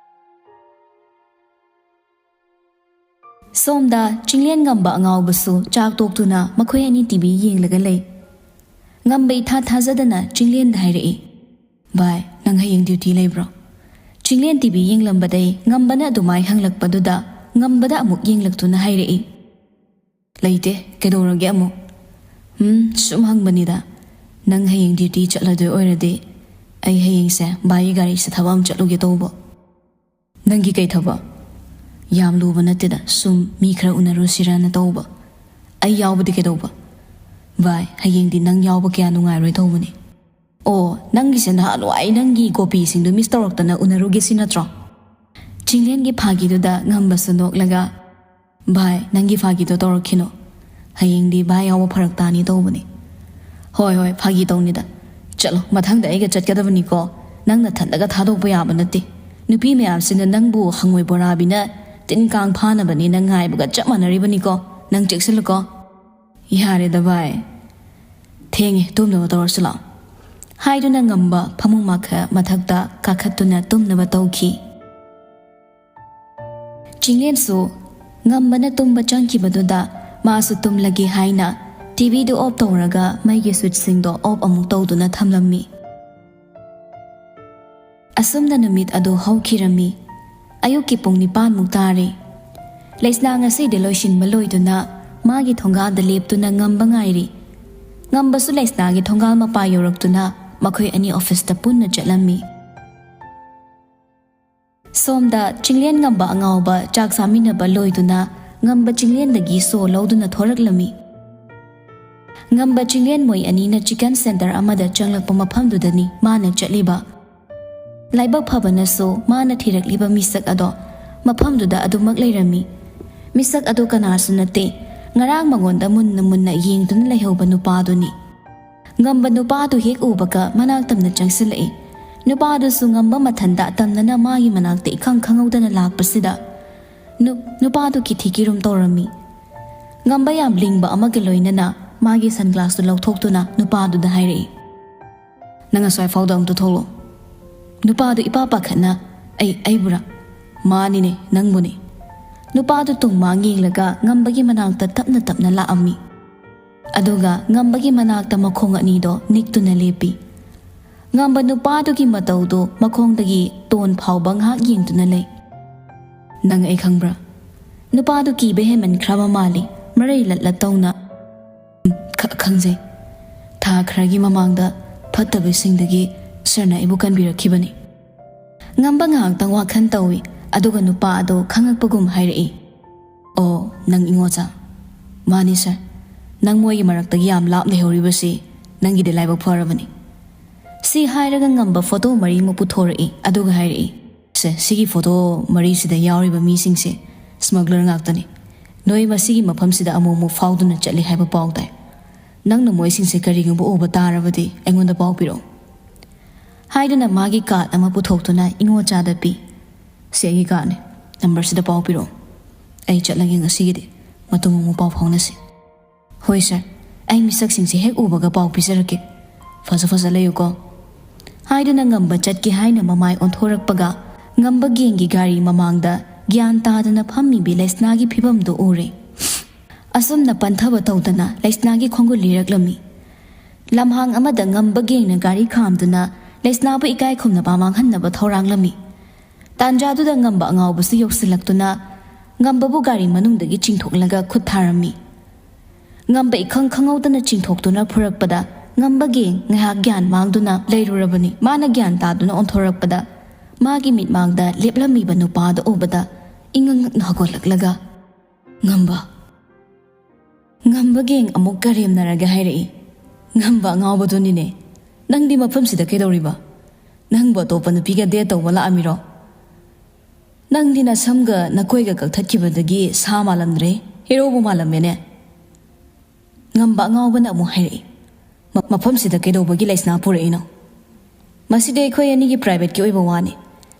ꯁꯣꯝꯗ ꯆꯤꯡꯂꯦꯟ ꯉꯝꯕ ꯑꯉꯥꯎꯕꯁꯨ ꯆꯥꯛ ꯇꯣꯛꯇꯨꯅ ꯃꯈꯣꯏ ꯑꯅꯤ ꯇꯤꯚꯤ ꯌꯦꯡꯂꯒ ꯂꯩ ꯉꯝꯕ ꯏꯊꯥ ꯊꯥꯖꯗꯅ ꯆꯤꯡꯂꯦꯟꯗ ꯍꯥꯏꯔꯛꯏ ꯚꯥꯏ ꯅꯪ ꯍꯌꯦꯡ ꯗ꯭ꯌꯨꯇꯤ ꯂꯩꯕ꯭ꯔꯣ ꯆꯤꯡꯂꯦꯟ ꯇꯤꯚꯤ ꯌꯦꯡꯂꯝꯕꯗꯩ ꯉꯝꯕꯅ ꯑꯗꯨꯃꯥꯏ ꯍꯪꯂꯛꯄꯗꯨꯗ ꯉꯝꯕꯗ ꯑꯃꯨꯛ ꯌꯦꯡꯂꯛꯇꯨꯅ ꯍꯥꯏꯔꯛꯏ ꯂꯩꯇꯦ ꯀꯩꯗꯧꯔꯒꯦ ꯑꯃꯨꯛ ꯁꯨꯝ ꯍꯪꯕꯅꯤꯗ ꯅꯪ ꯍꯌꯦꯡ ꯗ꯭ꯌꯨꯇꯤ ꯆꯠꯂꯗꯣꯏ ꯑꯣꯏꯔꯗꯤ ꯑꯩ ꯍꯌꯦꯡꯁꯦ ꯚꯥꯏꯒꯤ ꯒꯥꯔꯤꯁꯦ ꯊꯕꯛ ꯑꯃ ꯆꯠꯂꯨꯒꯦ ꯇꯧꯕ ꯅꯪꯒꯤ ꯀꯩ ꯊꯕꯛ ꯌꯥꯝ ꯂꯨꯕ ꯅꯠꯇꯦꯗ ꯁꯨꯝ ꯃꯤ ꯈꯔ ꯎꯅꯔꯨꯁꯤꯔꯅ ꯇꯧꯕ ꯑꯩ ꯌꯥꯎꯕꯗꯤ ꯀꯩꯗꯧꯕ ꯚꯥꯏ ꯍꯌꯦꯡꯗꯤ ꯅꯪ ꯌꯥꯎꯕ ꯀꯌꯥ ꯅꯨꯡꯉꯥꯏꯔꯣꯏ ꯇꯧꯕꯅꯤ ꯑꯣ ꯅꯪꯒꯤꯁꯦ ꯅꯍꯥꯟꯋꯥꯏ ꯅꯪꯒꯤ ꯀꯣꯄꯤꯁꯤꯡꯗꯨ ꯃꯤꯁ ꯇꯧꯔꯛꯇꯅ ꯎꯅꯔꯨꯒꯦ ꯁꯤ ꯅꯠꯇ꯭ꯔꯣ ꯆꯤꯡꯂꯦꯟꯒꯤ ꯐꯥꯒꯤꯗꯨꯗ ꯉꯝꯕꯁꯨ ꯅꯣꯛꯂꯒ ꯚꯥꯏ ꯅꯪꯒꯤ ꯐꯥꯒꯤꯗꯣ ꯇꯧꯔꯛꯈꯤꯅꯣ ꯍꯌꯦꯡꯗꯤ ꯚꯥꯏ ꯌꯥꯎꯕ ꯐꯔꯛ ꯇꯥꯅꯤ ꯇꯧꯕꯅꯤ ꯍꯣꯏ ꯐꯥꯒꯤ ꯇꯧꯅꯤꯗ ꯆꯠꯂꯣ ꯃꯊꯪꯗ ꯑꯩꯒ ꯆꯠꯀꯗꯕꯅꯤꯀꯣ ꯅꯪꯅ ꯊꯟꯗꯒ ꯊꯥꯗꯣꯛꯄ ꯌꯥꯕ ꯅꯠꯇꯦ ꯅꯨꯄꯤ ꯃꯌꯥꯝꯁꯤꯅ ꯅꯪꯕꯨ ꯍꯪꯉꯣꯏ ꯕꯣꯔꯥꯕꯤꯅ ꯇꯤꯟ ꯀꯥꯡ ꯐꯥꯅꯕꯅꯤ ꯅꯪ ꯉꯥꯏꯕꯒ ꯆꯞ ꯃꯥꯟꯅꯔꯤꯕꯅꯤꯀꯣ ꯅꯪ ꯆꯦꯛꯁꯤꯜꯂꯨꯀꯣ ꯌꯥꯔꯦꯗ ꯚꯥꯏ ꯊꯦꯡꯉꯦ ꯇꯨꯝꯅꯕ ꯇꯧꯔꯁꯤ ꯂꯥꯛꯑꯣ ꯍꯥꯏꯗꯨꯅ ꯉꯝꯕ ꯐꯃꯨꯡ ꯃꯊꯛꯇ ꯀꯥꯈꯠꯇꯨꯅ ꯇꯨꯝꯅꯕ ꯇꯧꯈꯤ ꯆꯤꯡꯂꯦꯟꯁꯨ ꯉꯝꯕꯅ ꯇꯨꯝꯕ ꯆꯪꯈꯤꯕꯗꯨꯗ ꯃꯥꯁꯨ ꯇꯨꯝꯂꯒꯦ ꯍꯥꯏꯅ ꯇꯤꯚꯤꯗꯨ ꯑꯣꯐ ꯇꯧꯔꯒ ꯃꯩꯒꯤ ꯁ꯭ꯋꯤꯠꯆꯁꯤꯡꯗꯣ ꯑꯣꯐ ꯑꯃꯨꯛ ꯇꯧꯗꯨꯅ ꯊꯝꯂꯝꯃꯤ ꯑꯁꯨꯝꯅ ꯅꯨꯃꯤꯠ ꯑꯗꯨ ꯍꯧꯈꯤꯔꯝꯃꯤ ꯑꯌꯨꯛꯀꯤ ꯄꯨꯡ 9 ꯇꯥꯔꯦ ꯂꯩꯁꯅꯥ ꯉꯁꯤꯗꯤ ꯂꯣꯏꯁꯤꯟꯕ ꯂꯣꯏꯗꯨꯅ ꯃꯥꯒꯤ ꯊꯣꯡꯒꯥꯜꯗ ꯂꯦꯞꯇꯨꯅ ꯉꯝꯕ ꯉꯥꯏꯔꯤ ꯉꯝꯕꯁꯨ ꯂꯩꯁꯅꯥꯒꯤ ꯊꯣꯡꯒꯥꯜ ꯃꯄꯥ ꯌꯧꯔꯛꯇꯨꯅ ꯃꯈꯣꯏ ꯑꯅꯤ ꯑꯣꯐꯤꯁꯇ ꯄꯨꯟꯅ ꯆꯠꯂꯝꯃꯤ ꯁꯣꯝꯗ ꯆꯤꯡꯂꯦꯟ ꯉꯝꯕ ꯑꯉꯥꯎꯕ ꯆꯥꯛ ꯆꯥꯃꯤꯟꯅꯕ ꯂꯣꯏꯗꯨꯅ ꯉꯝꯕ ꯆꯤꯡꯂꯦꯟꯗꯒꯤ ꯁꯣ ꯂꯧꯗꯨꯅ ꯊꯣꯔꯛꯂꯝꯃꯤ Ngamba Chinglen Moi Anina Chicken Center Amada Changlak Pamapamdudani, Mana Chatliba. Laibak Pabanaso, Mana Tirak Liba Misak Ado, Mapamduda Adumak Lerami. Misak Ado Kanasunate, Ngarang Magonda Munna Ying Dun Lehoba Nupaduni. Ngamba Nupadu Hik Ubaka, Manaktam na Changsilai. Nupadu Sungamba Matanda Tamnana Magi Manakte Kang Kangodan Lak Pasida. Nupadu Kitikirum Torami. Ngamba Yam Lingba Amagaloinana, Magi Sunglass to Lautokuna, Nupadu the Hire. Nangasai fall down to Tolo. Nupadu Ipapa Kana, Aibura, Manine, Nangmuni. Nupadu Tung Mangi Laga, Ngambagi Manakta Tapna La Ami. Aduga, Ngambagi Manakta Makonga Nido, Niktuna Lepi. Ngamba Nupadu Ki Mataudo, Makongdagi, Ton Paubang Hak Yin to Nale. Nang Ekangbra. Nupadu Ki Behem and Kravamali, Marie Latona. Kangze. Ta Kragi Mamanga, Patabising the Gi, Serna Ibukan Bira Kibani. Ngambang Hang Tangwa Kantawi, Aduga Nupado, Kangapagum Hire. Oh, Nang Ingota. Mani sir. Nang Moy Marak Yam Lap the Horibasi, Nangi the Live of Paravani. Si Hiraga Ngamba photo Marie Muputori, Aduga Hire. Se, Sigi photo Marisi the Yariba missing se, smuggler Ngactani. Noiva Sigi Mapamsida Amu Faudun Chatli have a bow tie. Nang no moising se carrying over Taravati, and on the Bopiro. Hidden a Magi cat and Maputotona in what other be. Say Gane, numbers the Bopiro. A chatlagging a city, Matumu Bob Honesi. Hoy sir, ay misaksin si Hek Ubaga Pau Pisaraki. Fasa Leuko. Hidden a Ngamba Chatki Haina Mamai on Torak Paga, Ngamba Gengi Gari Mamangda, Gian Tadana Pami be Lesnagi Pibam do Ure. Asum na Pantaba Totana, Lesnagi Kongo Liraglami. Lamhang Amada Ngamba Gang Gari Kamduna, Lesnaba Ikai Kumna Bamang Hanaba Torang Lami. Tanjadu the Ngamba Ngaubusi Yoksilaktuna, Ngamba Bugari Manung the Gitching Toklaga Kutarami. Ngamba Ikang Kangodan a Chintokduna Purakpada, Ngamba Gang, Ngahagyan Mangduna, Lairurabani, Mana Gyan Taduna on Torakpada, Magi Mit Magda, Liplami Banupa the Obada, Ingang Nagolaklaga. Ngamba Gang Amukarim Naragahiri. Ngamba Ngabadunine. Nang di Mapamsi the Kedoriba. Nang but open the Piga Deta Wala Amiro. Nang Dina Samga Nakoiga Takiba the Gi, Samalandre, Hirobu Malamene. Ngamba Ngabana Muhari. Mapamsi the Kedobagi Lesnapurino. Maside Koyanigi private Kyoibawani.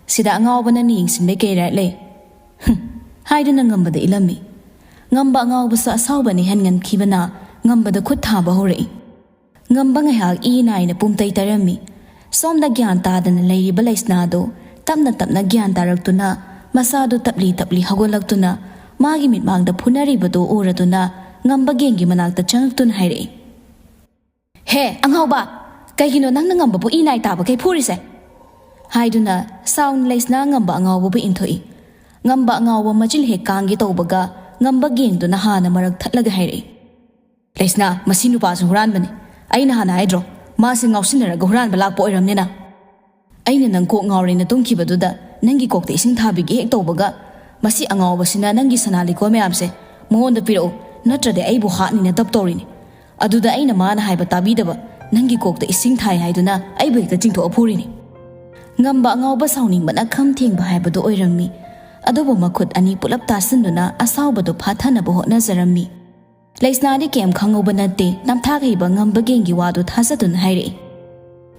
Sida Ngabana Nings in the Kay Hidden a Ngamba the Ilami. Ngamba Ngabasa Saubani Hengan Kibana, Ngamba the Kutaba Hori. Ngambang Hag Ina in a Pumtai Tarami. Som the Gyanta than a lady Balesnado, Tamna Gyan Taraktuna, Masado Tapli Hagolaktuna, Magi Mit Mang the Punari Bado Uratuna, Ngamba Gengi Manak the Changtun Hire. He, Anghoba, Kaino Nangamba Ina Tabake Purise. Haiduna, sound lace Nangamba Ngawbu into it. Ngamba Ngawa Majil He Kangi Tobaga, Ngamba Ging to Nahana Marak Tatlagahire. Lesna, Masinu Pass Ranmani, Aina Hana Hydro, Massing of Sinner Goran Balak Boyram Nina. Aina Nanko Ngor in a Tunki Baduda, Nangi Cock the Sintabi Gate Tobaga, Masi Angaw was in a Nangi Sanali Comeamse, Mon the Piro, Notre de Abu Hat in a Toptorin. Aduda Aina Man Hybatabidaba, Nangi Cock the Singtai Hiduna, I break the thing to a purini. Ngamba Ngawba sounding but a come thing by Bado Oirami. Adobo Makut Ani pull up Tasunduna, a Saubado Patana Bohot Nazarami. Lesnadi came Kangobanate, Namtaki Bangamba Gengi Wadu Tazatun Hire.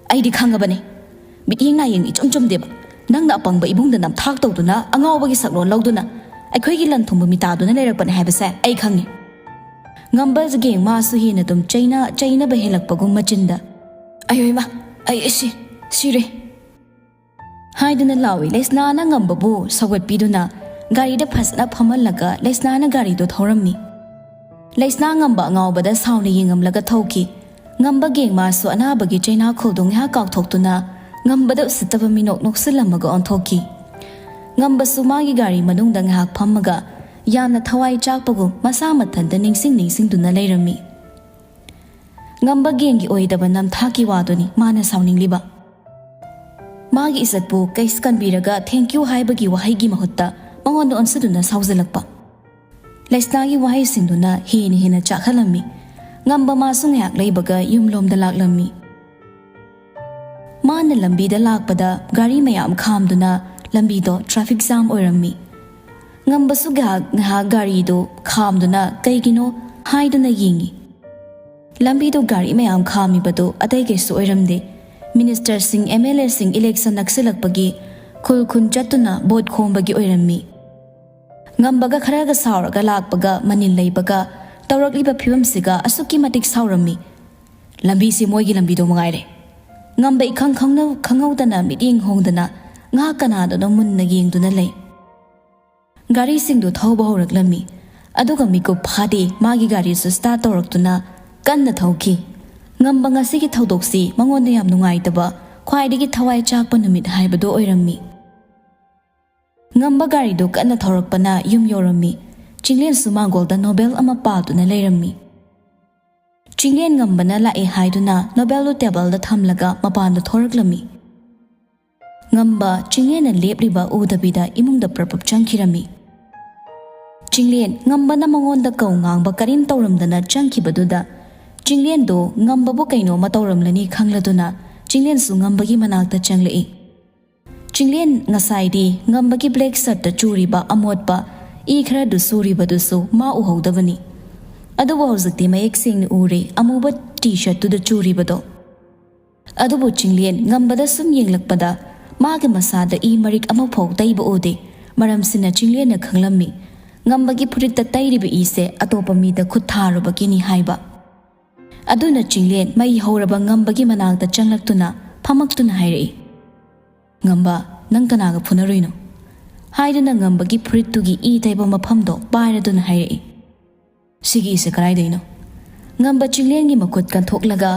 I decangabane. Being each dib. Nang upon by Bunda Nam Takto Duna, and over his Sabron Loduna. I quickly to Mitaduna Lerpan have a set, I cangi. Numbers again, Master Hinatum, China Behilak Pagum Machinda. Ayuma, I see, Siri. Hidden and Lawi, Lesnana Gambabu, Sawat Piduna, Gari the Pasna Pamalaga, Lesnana Gari do Torami. Lesna Ngamba Ngau but the sound yingam like a toki. Ngamba Gang Maso and Abagi China Kodung Hakak Tokuna, Ngamba the Sitavamino Noxilamaga on Toki. Ngamba Sumagi Gari Manundang Hak Pamaga, Yana Tawai Chakpago, Masamatan, the Ningsing to Nalerami. Ngamba Gangi Oidabanam Taki Wadoni, Mana sounding liba. Magi is at book, Kais can be raga, thank you, Haibagi Wahigi Mahutta, Mangon on Suduna's house. Lesnagi Wahi Sinduna, he in Hina Chakalami. ngamba masu ngyak leibaga yumlomda laklammi mana lambida lakpada gari mayam khamduna lambido traffic jam oirammi ngamba su ngha gari do khamduna kaigino haiduna yingi lambido gari mayam khami bado atai ke su oiramde minister sing MLA sing election naksilakpagi khul khun chatuna bot khombagi oirammi ngambaga kharaga sauraga lakpaga manin leibaga tawrakliba phibam siga asuki matik saurammi lambi si moigi lambi do mangaire ngamba ikhang khangau miting hongdana nga kanada no munna yengduna lei gari sing do thauba horaklami aduga miko phade magi gari su start tawraktuna kanna thauki ngamba ngasigi thaudoksi mangonda yam nungaitaba khwaidigi thawai chakpa numit haibado oirammi ngamba gari do kanna thaurakpana yum yorammi chinglen sumangolda Nobel ama paatuna leirammi chinglen ngambana lae haiduna Nobel table da thamlaga mapanda thoraklami ngamba chinglen lepriba udabida imungda prapap changkhirami chinglen ngambana mangonda kau ngangba karim tawramdana changkhibaduda chinglen do ngamba bo kaino ma tawramlani khangladuna chinglen su ngambagi manakta changlei chinglen ngasaidi ngambagi black shirt ta churiba amotpa I khara du suri badu su ma u hodavani adu bo hozakti mayek sing uri amuba t-shirt tu da churi bado adu bo chinglen ngambada sum yenglakpada ma ge masada I marik ama phok taiba ode maram sina chinglen na khanglammi ngambagi phurit ta tairiba I se atopa mi da khut tharuba kini haiba aduna chinglen mai horaba ngambagi manakta changlaktuna phamaktuna hairei ngamba nang kanaga phunaruino haiduna ngambagi phurittugi I taiba maphamdo pairaduna hairei sigi se karaidaino ngamba chinglengi makut kanthoklaga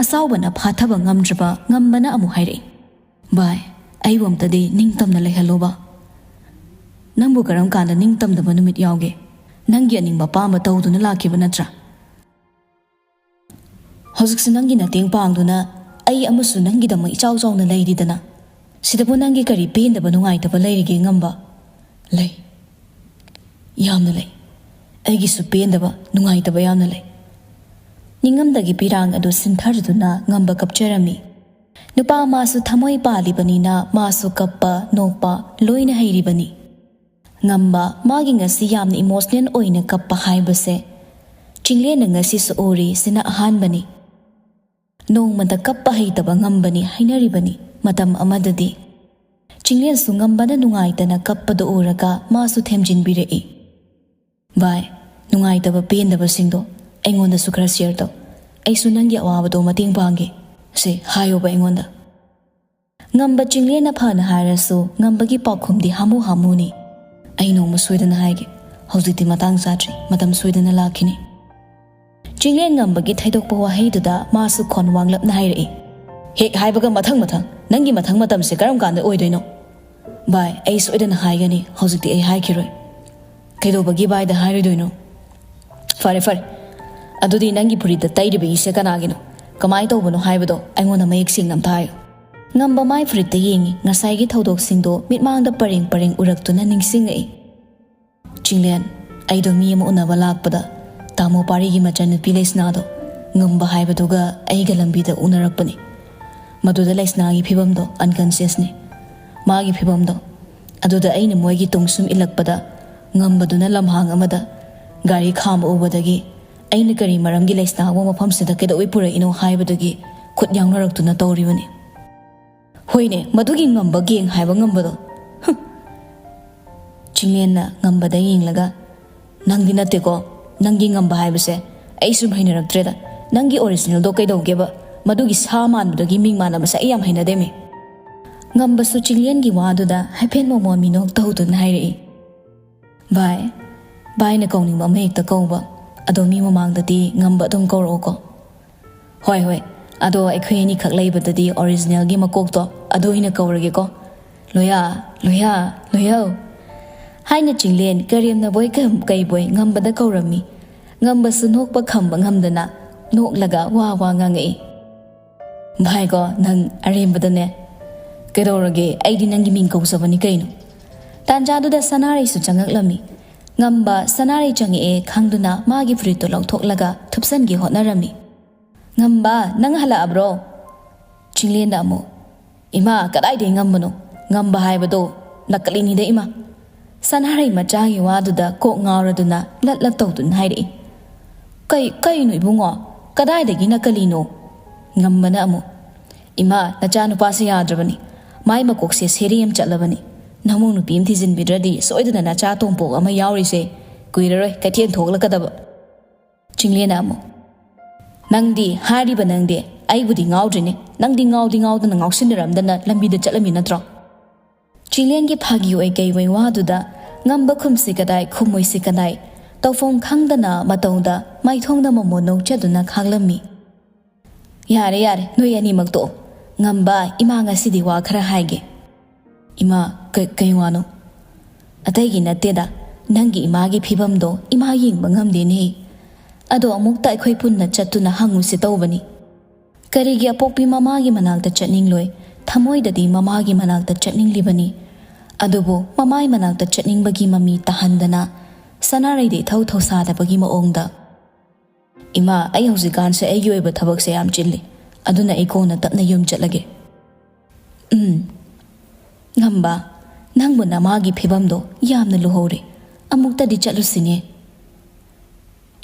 asawbana phathaba ngamdraba ngambana amu hairei bai aibomtadi ningtamna leihaloba nangbu karam kanda ningtamdaba numit yauge nangi aningba pamba tawduna lakiba natra hojikse nangi nateng pangduna ai amasu nangi dama ichaw chawna leiridana sidabu nangi kari pendaba nungaitaba leirige ngamba lei yamna lei aigi su pendaba nungaitaba yamna lei ningamdagi pirang adu sintharjuna ngamba kapcherami nupa masu thamoi palibanina masu kappa nokpa loina hairibani ngamba magi ngasi yamna emotional oina kappa haibase chinglen ngasi su ori sina ahanbani nongmada kappa haitaba ngambani hainaribani matam amadadi chinglen su ngambana nungaitana kappado uraga masu themjinbirei bai nungaitaba pendaba singdo aingonda su khara share do aisu nangi awabado mating bangi se hayoba aingonda ngamba chinglen na phana hairasu ngambagi pakhumdi hamuni aino musoidana haige hojiti matang satri matam soidana lakhini chinglen ngambagi thaidokpa wahaiduda masu khon wanglapna hairei hek haibaga mathang nangi mathang matam se karam kanda oidoino bai ai soidana haigani hojikti ai haikiroi kaidobagi bai da hairoidoino fare adudi nangi purita tairibe ise kanagino kamai tobano haibado aingona mayek sing namthayo ngamba mai purita yengi ngasaigi thodok singdo mitmangda pareng uraktuna ningsingai chinglen aido mi ama unaba lakpada tamo parigi machan pileisnado ngamba haibaduga aiga lambida unarakpani maduda leisnagi phibamdo unconscious ni magi phibamdo aduda aina moigi tungsum ilakpada ngambaduna lamhang amada gari kham ubadagi aina kari maramgi leisnago mafamsida kedoi pura ino haibadagi khut yangnaраktuna tawribani hoine madugi ngamba geng haiba ngambado chinglenna ngambada yenglaga nangdi nateko nangi ngamba haibase aisu bhainarakthreda nangi original do kaidogeba madugi samanudagi mingmana masa ayam hainademe ngamba su chinglengi waduda haipen momon minok tawdun hairei bai na kawning ma hekta kawba ado mi mamangdadi ngamba dum kawroko hoi ado aikhoi ni khak leibadadi original gi makokto ado ina kawrage ko loya haina chinglen karimna boy kam kai boy ngamba da kawrami ngamba su nokpa khamba ngamdana noklaga wa ngangai bai go nang arembadane kedorage aidi nangi ming kawsabani kaino tanjaduda sanare su changaklami ngamba sanari changi e khangduna magi frito lawthoklaga thupsan gi hotnarami ngamba nang hala abro chinglenda mo ima kadai de ngambano ngamba haibado nakalini de ima sanari machagi waduda ko ngawraduna latlat tawdun hairi kai no ibungo kadai de gi nakalino ngambana amo ima nachanu pasi yadrabani mai makokse seriyam chatlabani namong nu pim thijin bidradi soidana nacha tompo ama yawri se kuiraroi kathien thoglakadaba chinglena amo nangdi hari banangde ai budi ngawdrine nangdi ngawdana ngawsinramdana lambida chatlami natro chinglen gi phagi oi kai wai waduda ngamba khumsi kadai khumoi si kadai tawfom khangdana matawda maithongda momono chaduna khaglami yare noi ani makto ngamba ima nga sidi wa khara haige ima kai wano atai gi nateda nangi ima gi phibam do ima ying bangam de ne ado amuk tai khoi punna chatuna hangu se tawbani kari gi apokpi mama gi manak ta chatning loi thamoi dadi mama gi manak ta chatning libani adubo mamai manak ta chatning bagi mami tahandana sanarai de thau sa da bagi ma ongda ima ai hausikan se ai yoiba thabak se yam chilli aduna ikona tapna yum chatlage ngamba nangbu namagi phibamdo yamna luhore amukta di chatlusine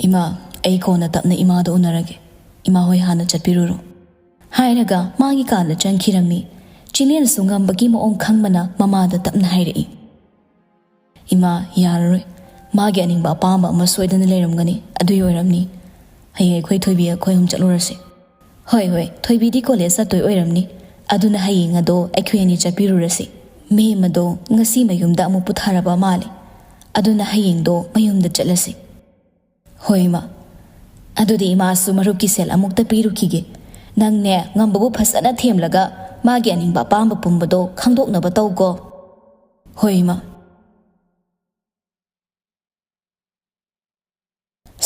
ima ikona tapna ima do unarage ima hoi hana chatpiruro hairaga magi kala chankhirami chilien sungam bagi mo ong khangmana mama da tapna hairei ima yaroi magi aningba pamba ma soidana leramgani adu yoiramni haye khoi thoibi khoi hum chatlurase hoi thoibidi college satoi oiramni aduna haying ado akhweni chapirurasi me mado ngasi mayumda amu putharaba male aduna haying do mayumda chalasi hoima adudi masu maruki sel amukta pirukige nangne ngambabu phasana themlaga magi aningba pamba pumbado khangdoknaba tawgo hoima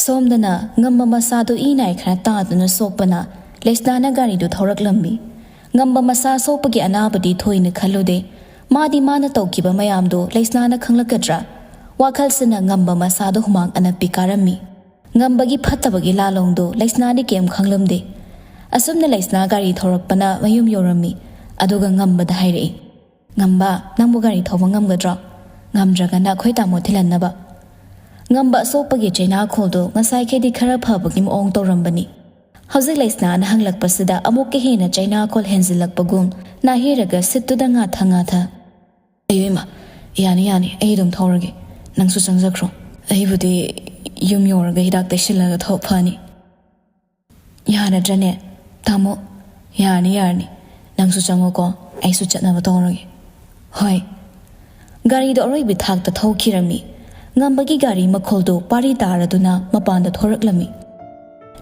somdana ngamba masadu inai khara taduna sokpana lesnana gari do thorak lambi ngamba masa sopagi anabadi thoina khalode madi mana tawkiba mayam do lesnana khanglakadra wakhalsana ngamba masa do humang anapi karami ngambagi phattabagi lalong do lesnani kem khanglamde asumna lesna gari thorakpana mayum yorami aduga ngamba da hairei ngamba nangbu gari thoba ngamgadra ngamdraga na khoita mothilanaba ngamba sopagi chaina kholdo ngasai khedi khara phabagi ong torambani hauzik lesna na hanglakpasida amukke hena chaina khol henzilakpagum na heraga situda nga tha ayima yani ai dum thorage nangsu changjakro ai budi yum yoraga hidak teshilaga thopani yana jane tamo yani nangsu changoko ai su chatna batorage hoi gari do roi bi thak ta thokirami ngambagi gari makholdo pari taraduna mapanda thoraklami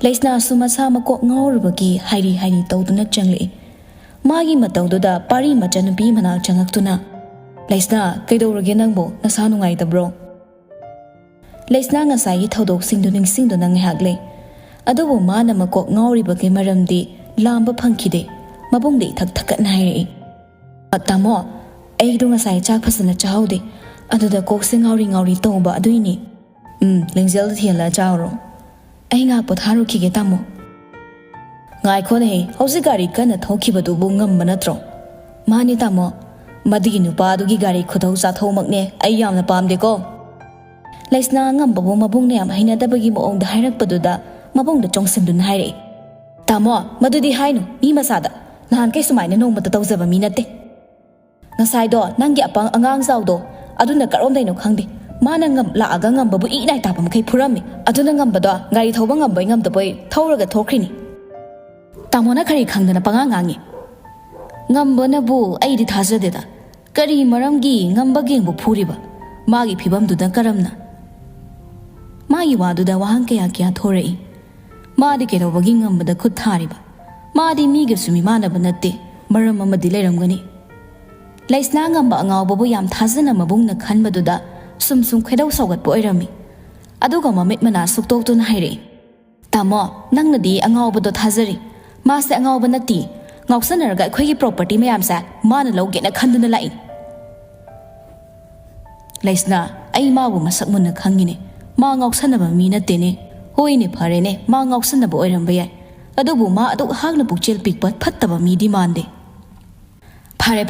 lesna sumasa mako ngawrubagi hairi tawduna changli magi matawduda pari machanupi mana changaktuna lesna kaidorage nangbo nasa nungai tabro lesna ngasai thodok singdu ningsingdu nang hagle adubu mana mako ngawribagi maramdi lamba phangkhide mabungde thak naire atamo aidu ngasai chak phasana chahaude aduda kokse ngawri tawba aduini lengjel thiala chawro ai nga potharu khige tamo ngai khone hausi gari kana thokibadu bu ngamba natro mani tamo madigi nupa dugi gari khudau sa thomakne ai yamna pamde ko lesna ngamba bu mabungne am haina dabagi mo ong da hairak paduda mabung da chongsindun haire tamo madudi hainu mi masada nahan kai sumaina nong mata tawzaba mi natte ngasai do nangi apang angang zawdo aduna karom daino khangde mana ngam la aga ngam babu I nai tapam kai phurami aduna ngam bada gari thoba ngam bai ngam daboi thoraga thokrini tamona khari khangdana panga ngangi ngam bana bu ai di thajade da kari maramgi ngam bageng bu phuriba magi phibam du da karamna magi wadu da wahang kya thorei madi ke ro bagi ngam bada khut thariba madi mi ge sumi mana banatte maram amadi leramgani laisna ngam ba ngaw babu yam thajana mabungna khanbadu da sum khedau saugat po oirami aduga mamit mana suktok tun haire tamo nangna di angaw bado thajari ma se angaw banati ngawsanarga khoi gi property mayam sa mana loge na khanduna lai Laisna ai ma bu masak mun na khangine ma ngausanaba mi na tene hoine pharene ma ngausanaba oiramba yai adubu ma adu hagna pukchel pikpat phattaba mi di mande phare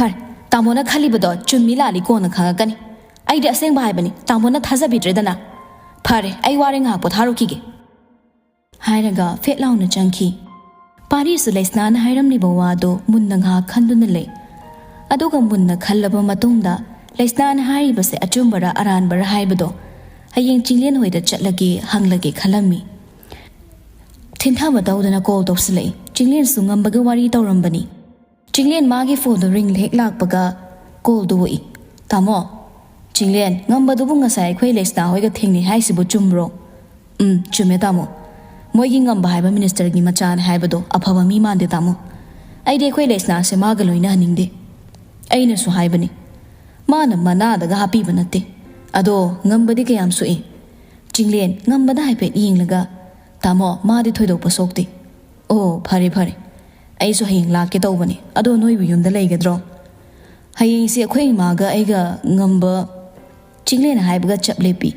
tamona khali bado chummi lali ko na khangakani ai da seng bai bani tamona thajabidredana phare ai ware nga potharu kige hairaga fetlauna changki pari su Laisna na hairamni bawa do munna nga khanduna le aduga munna khallaba matungda Laisna na hairibase achumbara aranbara haibado hayeng Chinglen hoida chatlagi hanglagi khalami thinthaba dawdana call tawsilai Chinglen su ngambaga wari tawrambani Chinglen magi phone ring hek lakpaga call duwi tamo Chinglen ngambadu bu ngasai khoi Laisna hoiga thengni haisibu chumro chume tamo moigi ngamba haiba minister gi machan haibado aphaba mi mande tamo aide khoi Laisna se maga loina ningde aina su haibani mana mana daga happy banate ado ngambadi kayam su Chinglen ngambada haipe yinglaga tamo madi thoido pasokti oh phare ai su hayeng lake tawbani ado noi bu yumda leigadro hayeng se khoi maga aiga ngamba Chinglen haibaga chaplepi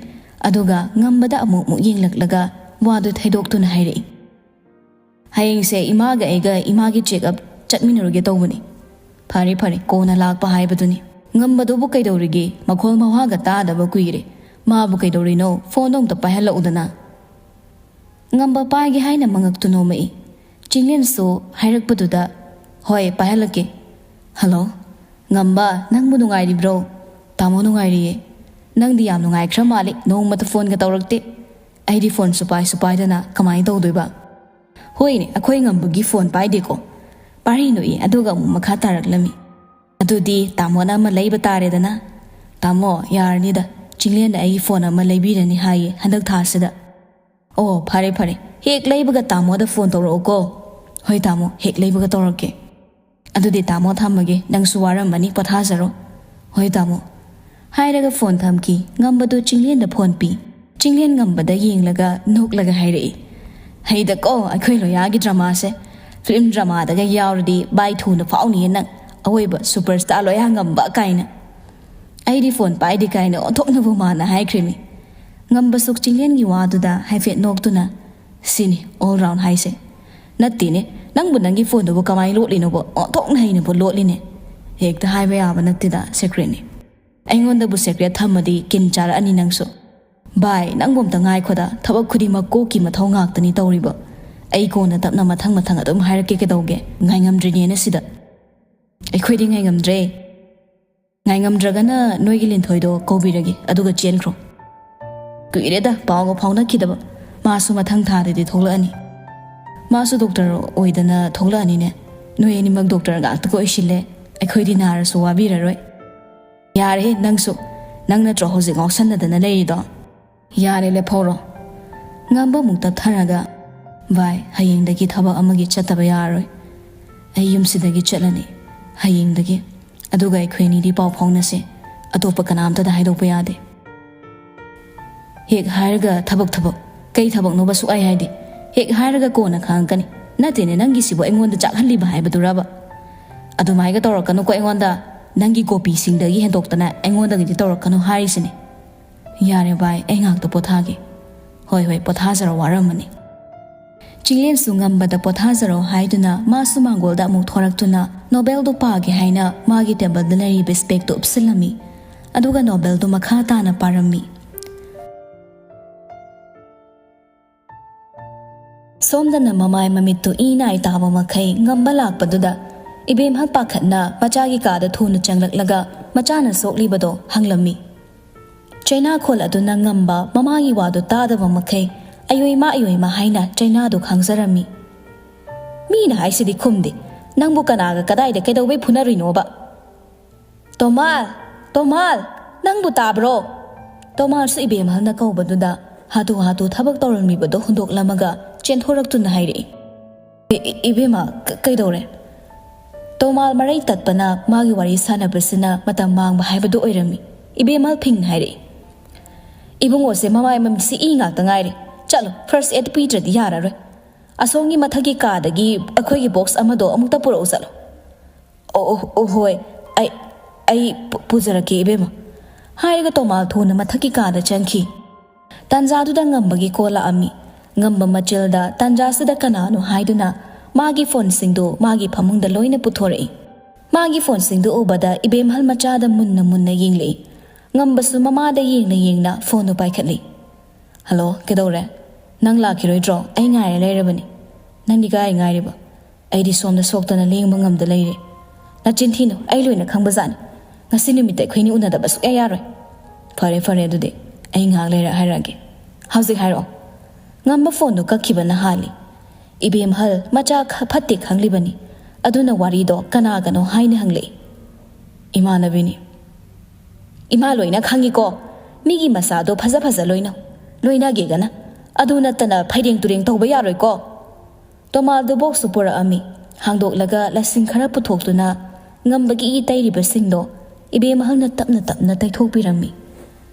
adoga ngambada amu yinglaklaga wadu thaidok tuna haire hayeng se imaga aiga imagi check up chatminaruge tawbani phare kona lakpa haibaduni ngambadu bu kaidorige makhol mawaga tadaba kuire ma bu kaidorino phone dong ta pahela udana ngamba paigi haina mangak tuno mai Chinglen so hairakpaduda hoi pahelake hello ngamba nangbu nungairi bro tamo nungairi nangdi yam nungai khra mali nongmata phone ga tawrakte aidi phone supai dana kamai tawdoiba hoine akhoi ngambagi phone paide ko pari noi aduga mu makha taraklami adudi tamona ma leiba tare dana tamo yarni da Chinglen ai phone ma leibirani haye handak thasida oh phare hek leibaga tamo da phone tawro ko hoi tamo hek leibaga tawrake adudi tamo thamage nang suwaram mani pathajaro hoi tamo hairaga phone thamki ngambadu Chinglen da phone pi Chinglen ngambada yenglaga noklaga hairei heida ko akhoi loyagi drama se film drama daga yawrdi bai thuna fauni nang awoiba superstar loya ngamba kaina aidi phone pai di kaina othokna bu mana haikrimi ngamba suk Chinglen gi waduda haifet noktuna sini all round haise nattine nangbu nangi phone do kamai lotlino bo othokna haina bo lotline hekta haiba yaba nattida secret ni aingonda bu secret thamadi kin chara ani nangso bai nangbom ta ngai khoda thabak khudi ma ko ki mathau ngak tani tawriba ai ko na tapna mathang adum hairake ke dawge ngai ngamdri ne sida ai khoi ngai ngamdragana noigi linthoido kobiragi aduga chenkhro kuireda pawgo phawna khidaba masu mathang tha de tholani masu doctor oidana tholani ne noi ani mag doctor ga ta ko isile ai khoi di nar so wabira roi yare nangna tro hoje ngausan na dana lei do yare le phoro ngamba mukta tharaga bai hayeng dagi thaba amagi chataba yaroi ai yumsidagi chalani hayeng dagi aduga ai khweni di paw phongna se atopa kanam ta da haidopa yade hek hairaga thabak kai thabak no basu ai haide hek hairaga ko na khangkani natene nangi sibo engonda chakhalli ba haibaduraba adumai ga torakanu ko engonda nangi copy singdagi hendoktana engonda gi torakanu harisini yare bai engak to pothage hoi pothajaro waramani Chinglen sungambada pothajaro haiduna masu mangolda mu thoraktuna Nobel do pagi haina magi table da lari respect to upsilami aduga Nobel do makha tana parami somdana mamai mamittu ina itaba makai ngamba lakpaduda ibem hak pakhatna machagi ka da thuna changlaklaga machana soklibado hanglami China khol aduna ngamba mamagi wadu tadaba makai ayoima haina China do khangzarami mina haisidi khumdi nangbu kanaga kadai da kedawbe phunarino ba Tomal nangbu tabro Tomal su ibem halna kaubaduda hatu thabak tawrami bado hundok lamaga chenhorak tuna haire ibema kaidore Tomal marai tatpana magi wari sana bersina matam mangba haibadu oirami ibemal phing haire ibungo se mamai mamsi inga tangaire chalo first aid pitra di yara re asongi mathagi ka dagi akhoi gi box amado amukta puro usalo oh hoi ai puzara ke ibema ꯍꯥꯏꯔꯒ ꯇꯣꯃꯥꯜ ꯊꯨꯅ ꯃꯊꯛꯀꯤ ꯀꯥꯗ ꯆꯪꯈꯤ ꯇꯥꯟꯖꯥꯗꯨꯗ ꯉꯝꯕꯒꯤ call ꯂꯥꯛꯑꯝꯃꯤ ꯉꯝꯕ ꯃꯆꯤꯜꯗ ꯇꯥꯟꯖꯥꯁꯤꯗ ꯀꯅꯥꯅꯣ ꯍꯥꯏꯗꯨꯅ ꯃꯥꯒꯤ ꯐꯣꯟꯁꯤꯡꯗꯨ ꯃꯥꯒꯤ ꯐꯃꯨꯡꯗ ꯂꯣꯏꯅ ꯄꯨꯊꯣꯔꯛꯏ ꯃꯥꯒꯤ ꯐꯣꯟꯁꯤꯡꯗꯨ ꯎꯕꯗ ꯏꯕꯦꯝꯍꯜ ꯃꯆꯥꯗ ꯃꯨꯟꯅ ꯌꯦꯡꯂꯛꯏ ꯉꯝꯕꯁꯨ ꯃꯃꯥꯗ ꯌꯦꯡꯅ ꯐꯣꯟꯗꯨ ꯄꯥꯏꯈꯠꯂꯤ ꯍꯜꯂꯣ ꯀꯩꯗꯧꯔꯦ ꯅꯪ ꯂꯥꯛꯈꯤꯔꯣꯏꯗ꯭ꯔꯣ ꯑꯩ ꯉꯥꯏꯔ ꯂꯩꯔꯕꯅꯤ ꯅꯪꯗꯤ ꯀꯥꯏ ꯉꯥꯏꯔꯤꯕ ꯑꯩꯗꯤ ꯁꯣꯝꯗ ꯁꯣꯛꯇꯅ ꯂꯦꯡꯕ ꯉꯝꯗ ꯂꯩꯔꯦ ꯅꯆꯤꯟ ꯊꯤꯅꯨ ꯑꯩ ꯂꯣꯏꯅ ꯈꯪꯕꯖꯥꯠꯅꯤ ꯉꯁꯤ ꯅꯨꯃꯤꯠꯇ ꯑꯩꯈꯣꯏꯅꯤ ꯎꯅꯗꯕ ꯁꯨꯛꯌꯥ ꯌꯥꯔꯣꯏ ꯐꯔꯦ ꯑꯗꯨꯗꯤ ꯑꯩ ꯉꯥꯏꯍꯥꯛ ꯂꯩꯔ ꯍꯥꯏꯔꯛꯑꯒꯦ ꯍꯧꯖꯤꯛ ꯍꯥꯏꯔꯛꯑꯣ ꯉꯝꯕ ꯐꯣꯟꯗꯨ ꯀꯛꯈꯤꯕꯅ ꯍꯥꯜꯂꯤ ꯏꯕꯦꯝꯍꯜ ꯃꯆꯥ ꯐꯠꯇꯦ ꯈꯪꯂꯤꯕꯅꯤ ꯑꯗꯨꯅ ꯋꯥꯔꯤꯗꯣ ꯀꯅꯥꯒꯅꯣ ꯍꯥꯏꯅ ꯍꯪꯂꯛꯏ ꯏꯃꯥꯟꯅꯕꯤꯅꯤ ꯏꯃꯥ ꯂꯣꯏꯅ ꯈꯪꯉꯤꯀꯣ ꯃꯤꯒꯤ ꯃꯆꯥꯗꯣ ꯐꯖ ꯂꯣꯏꯅꯒꯦꯒꯅ ꯑꯗꯨ ꯅꯠꯇꯅ ꯐꯩꯔꯦꯡ ꯇꯨꯔꯦꯡ ꯇꯧꯕ ꯌꯥꯔꯣꯏꯀꯣ ꯇꯣꯃꯥꯜꯗꯨ ꯕꯣꯛꯁꯁꯨ ꯄꯨꯔꯛꯑꯝꯃꯤ ꯍꯥꯡꯗꯣꯛꯂꯒ ꯂꯁꯤꯡ ꯈꯔ ꯄꯨꯊꯣꯛꯇꯨꯅ ꯉꯝꯕꯒꯤ ꯏ ꯇꯩꯔꯤꯕꯁꯤꯡꯗꯣ ꯏꯕꯦꯝꯍꯜꯅ ꯇꯞꯅ ꯇꯩꯊꯣꯛꯄꯤꯔꯝꯃꯤ